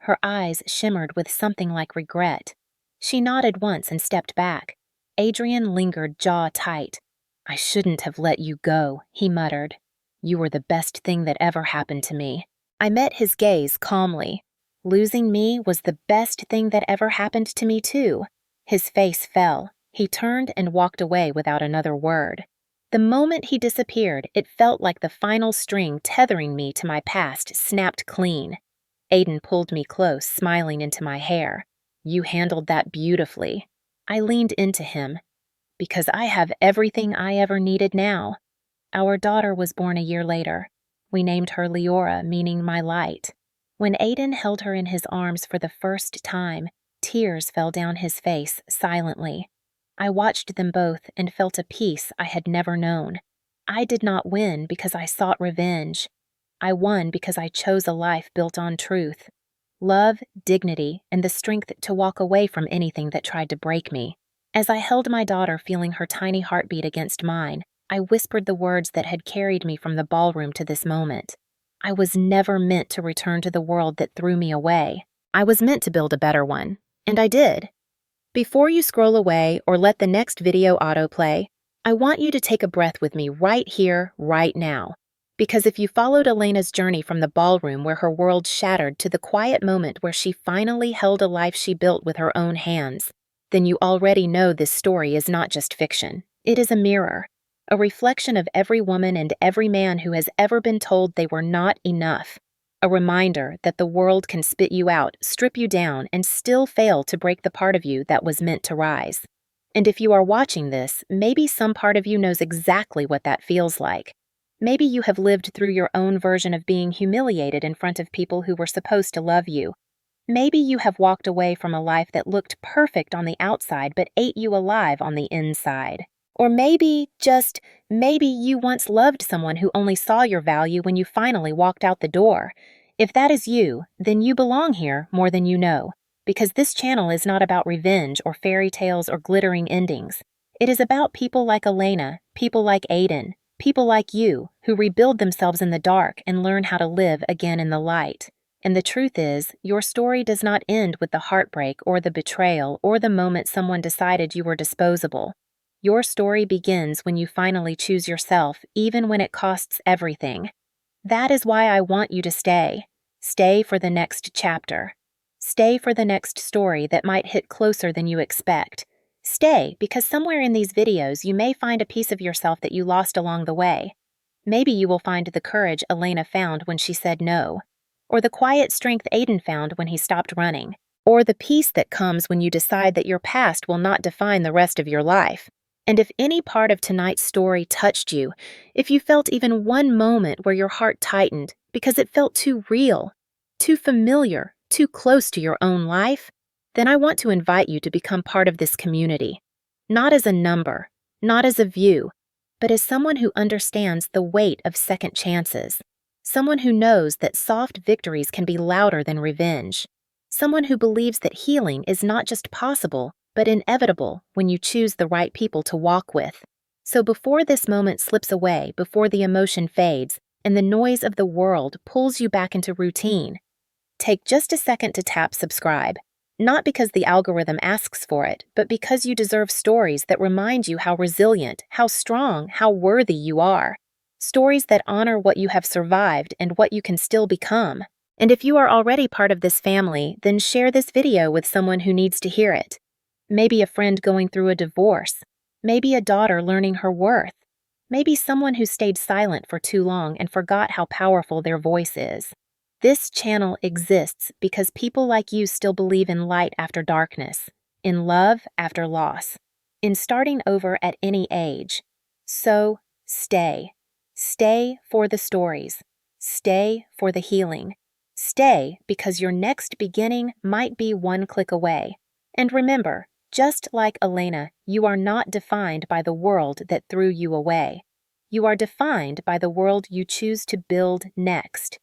Her eyes shimmered with something like regret. She nodded once and stepped back. Adrian lingered jaw tight. "I shouldn't have let you go," he muttered. "You were the best thing that ever happened to me." I met his gaze calmly. Losing me was the best thing that ever happened to me, too. His face fell. He turned and walked away without another word. The moment he disappeared, it felt like the final string tethering me to my past snapped clean. Aiden pulled me close, smiling into my hair. "You handled that beautifully." I leaned into him. "Because I have everything I ever needed now." Our daughter was born a year later. We named her Leora, meaning my light. When Aiden held her in his arms for the first time, tears fell down his face silently. I watched them both and felt a peace I had never known. I did not win because I sought revenge. I won because I chose a life built on truth, love, dignity, and the strength to walk away from anything that tried to break me. As I held my daughter, feeling her tiny heartbeat against mine, I whispered the words that had carried me from the ballroom to this moment. I was never meant to return to the world that threw me away. I was meant to build a better one, and I did. Before you scroll away or let the next video autoplay, I want you to take a breath with me right here, right now. Because if you followed Elena's journey from the ballroom where her world shattered to the quiet moment where she finally held a life she built with her own hands, then you already know this story is not just fiction. It is a mirror, a reflection of every woman and every man who has ever been told they were not enough. A reminder that the world can spit you out, strip you down, and still fail to break the part of you that was meant to rise. And if you are watching this, maybe some part of you knows exactly what that feels like. Maybe you have lived through your own version of being humiliated in front of people who were supposed to love you. Maybe you have walked away from a life that looked perfect on the outside but ate you alive on the inside. Or maybe, just maybe, you once loved someone who only saw your value when you finally walked out the door. If that is you, then you belong here more than you know, because this channel is not about revenge or fairy tales or glittering endings. It is about people like Elena, people like Aiden, people like you, who rebuild themselves in the dark and learn how to live again in the light. And the truth is, your story does not end with the heartbreak or the betrayal or the moment someone decided you were disposable. Your story begins when you finally choose yourself, even when it costs everything. That is why I want you to stay. Stay for the next chapter. Stay for the next story that might hit closer than you expect. Stay, because somewhere in these videos you may find a piece of yourself that you lost along the way. Maybe you will find the courage Elena found when she said no, or the quiet strength Aiden found when he stopped running, or the peace that comes when you decide that your past will not define the rest of your life. And if any part of tonight's story touched you, if you felt even one moment where your heart tightened because it felt too real, too familiar, too close to your own life, then I want to invite you to become part of this community. Not as a number, not as a view, but as someone who understands the weight of second chances. Someone who knows that soft victories can be louder than revenge. Someone who believes that healing is not just possible, but inevitable when you choose the right people to walk with. So before this moment slips away, before the emotion fades, and the noise of the world pulls you back into routine, take just a second to tap subscribe. Not because the algorithm asks for it, but because you deserve stories that remind you how resilient, how strong, how worthy you are. Stories that honor what you have survived and what you can still become. And if you are already part of this family, then share this video with someone who needs to hear it. Maybe a friend going through a divorce. Maybe a daughter learning her worth. Maybe someone who stayed silent for too long and forgot how powerful their voice is. This channel exists because people like you still believe in light after darkness, in love after loss, in starting over at any age. So, stay. Stay for the stories. Stay for the healing. Stay because your next beginning might be one click away. And remember, just like Elena, you are not defined by the world that threw you away. You are defined by the world you choose to build next.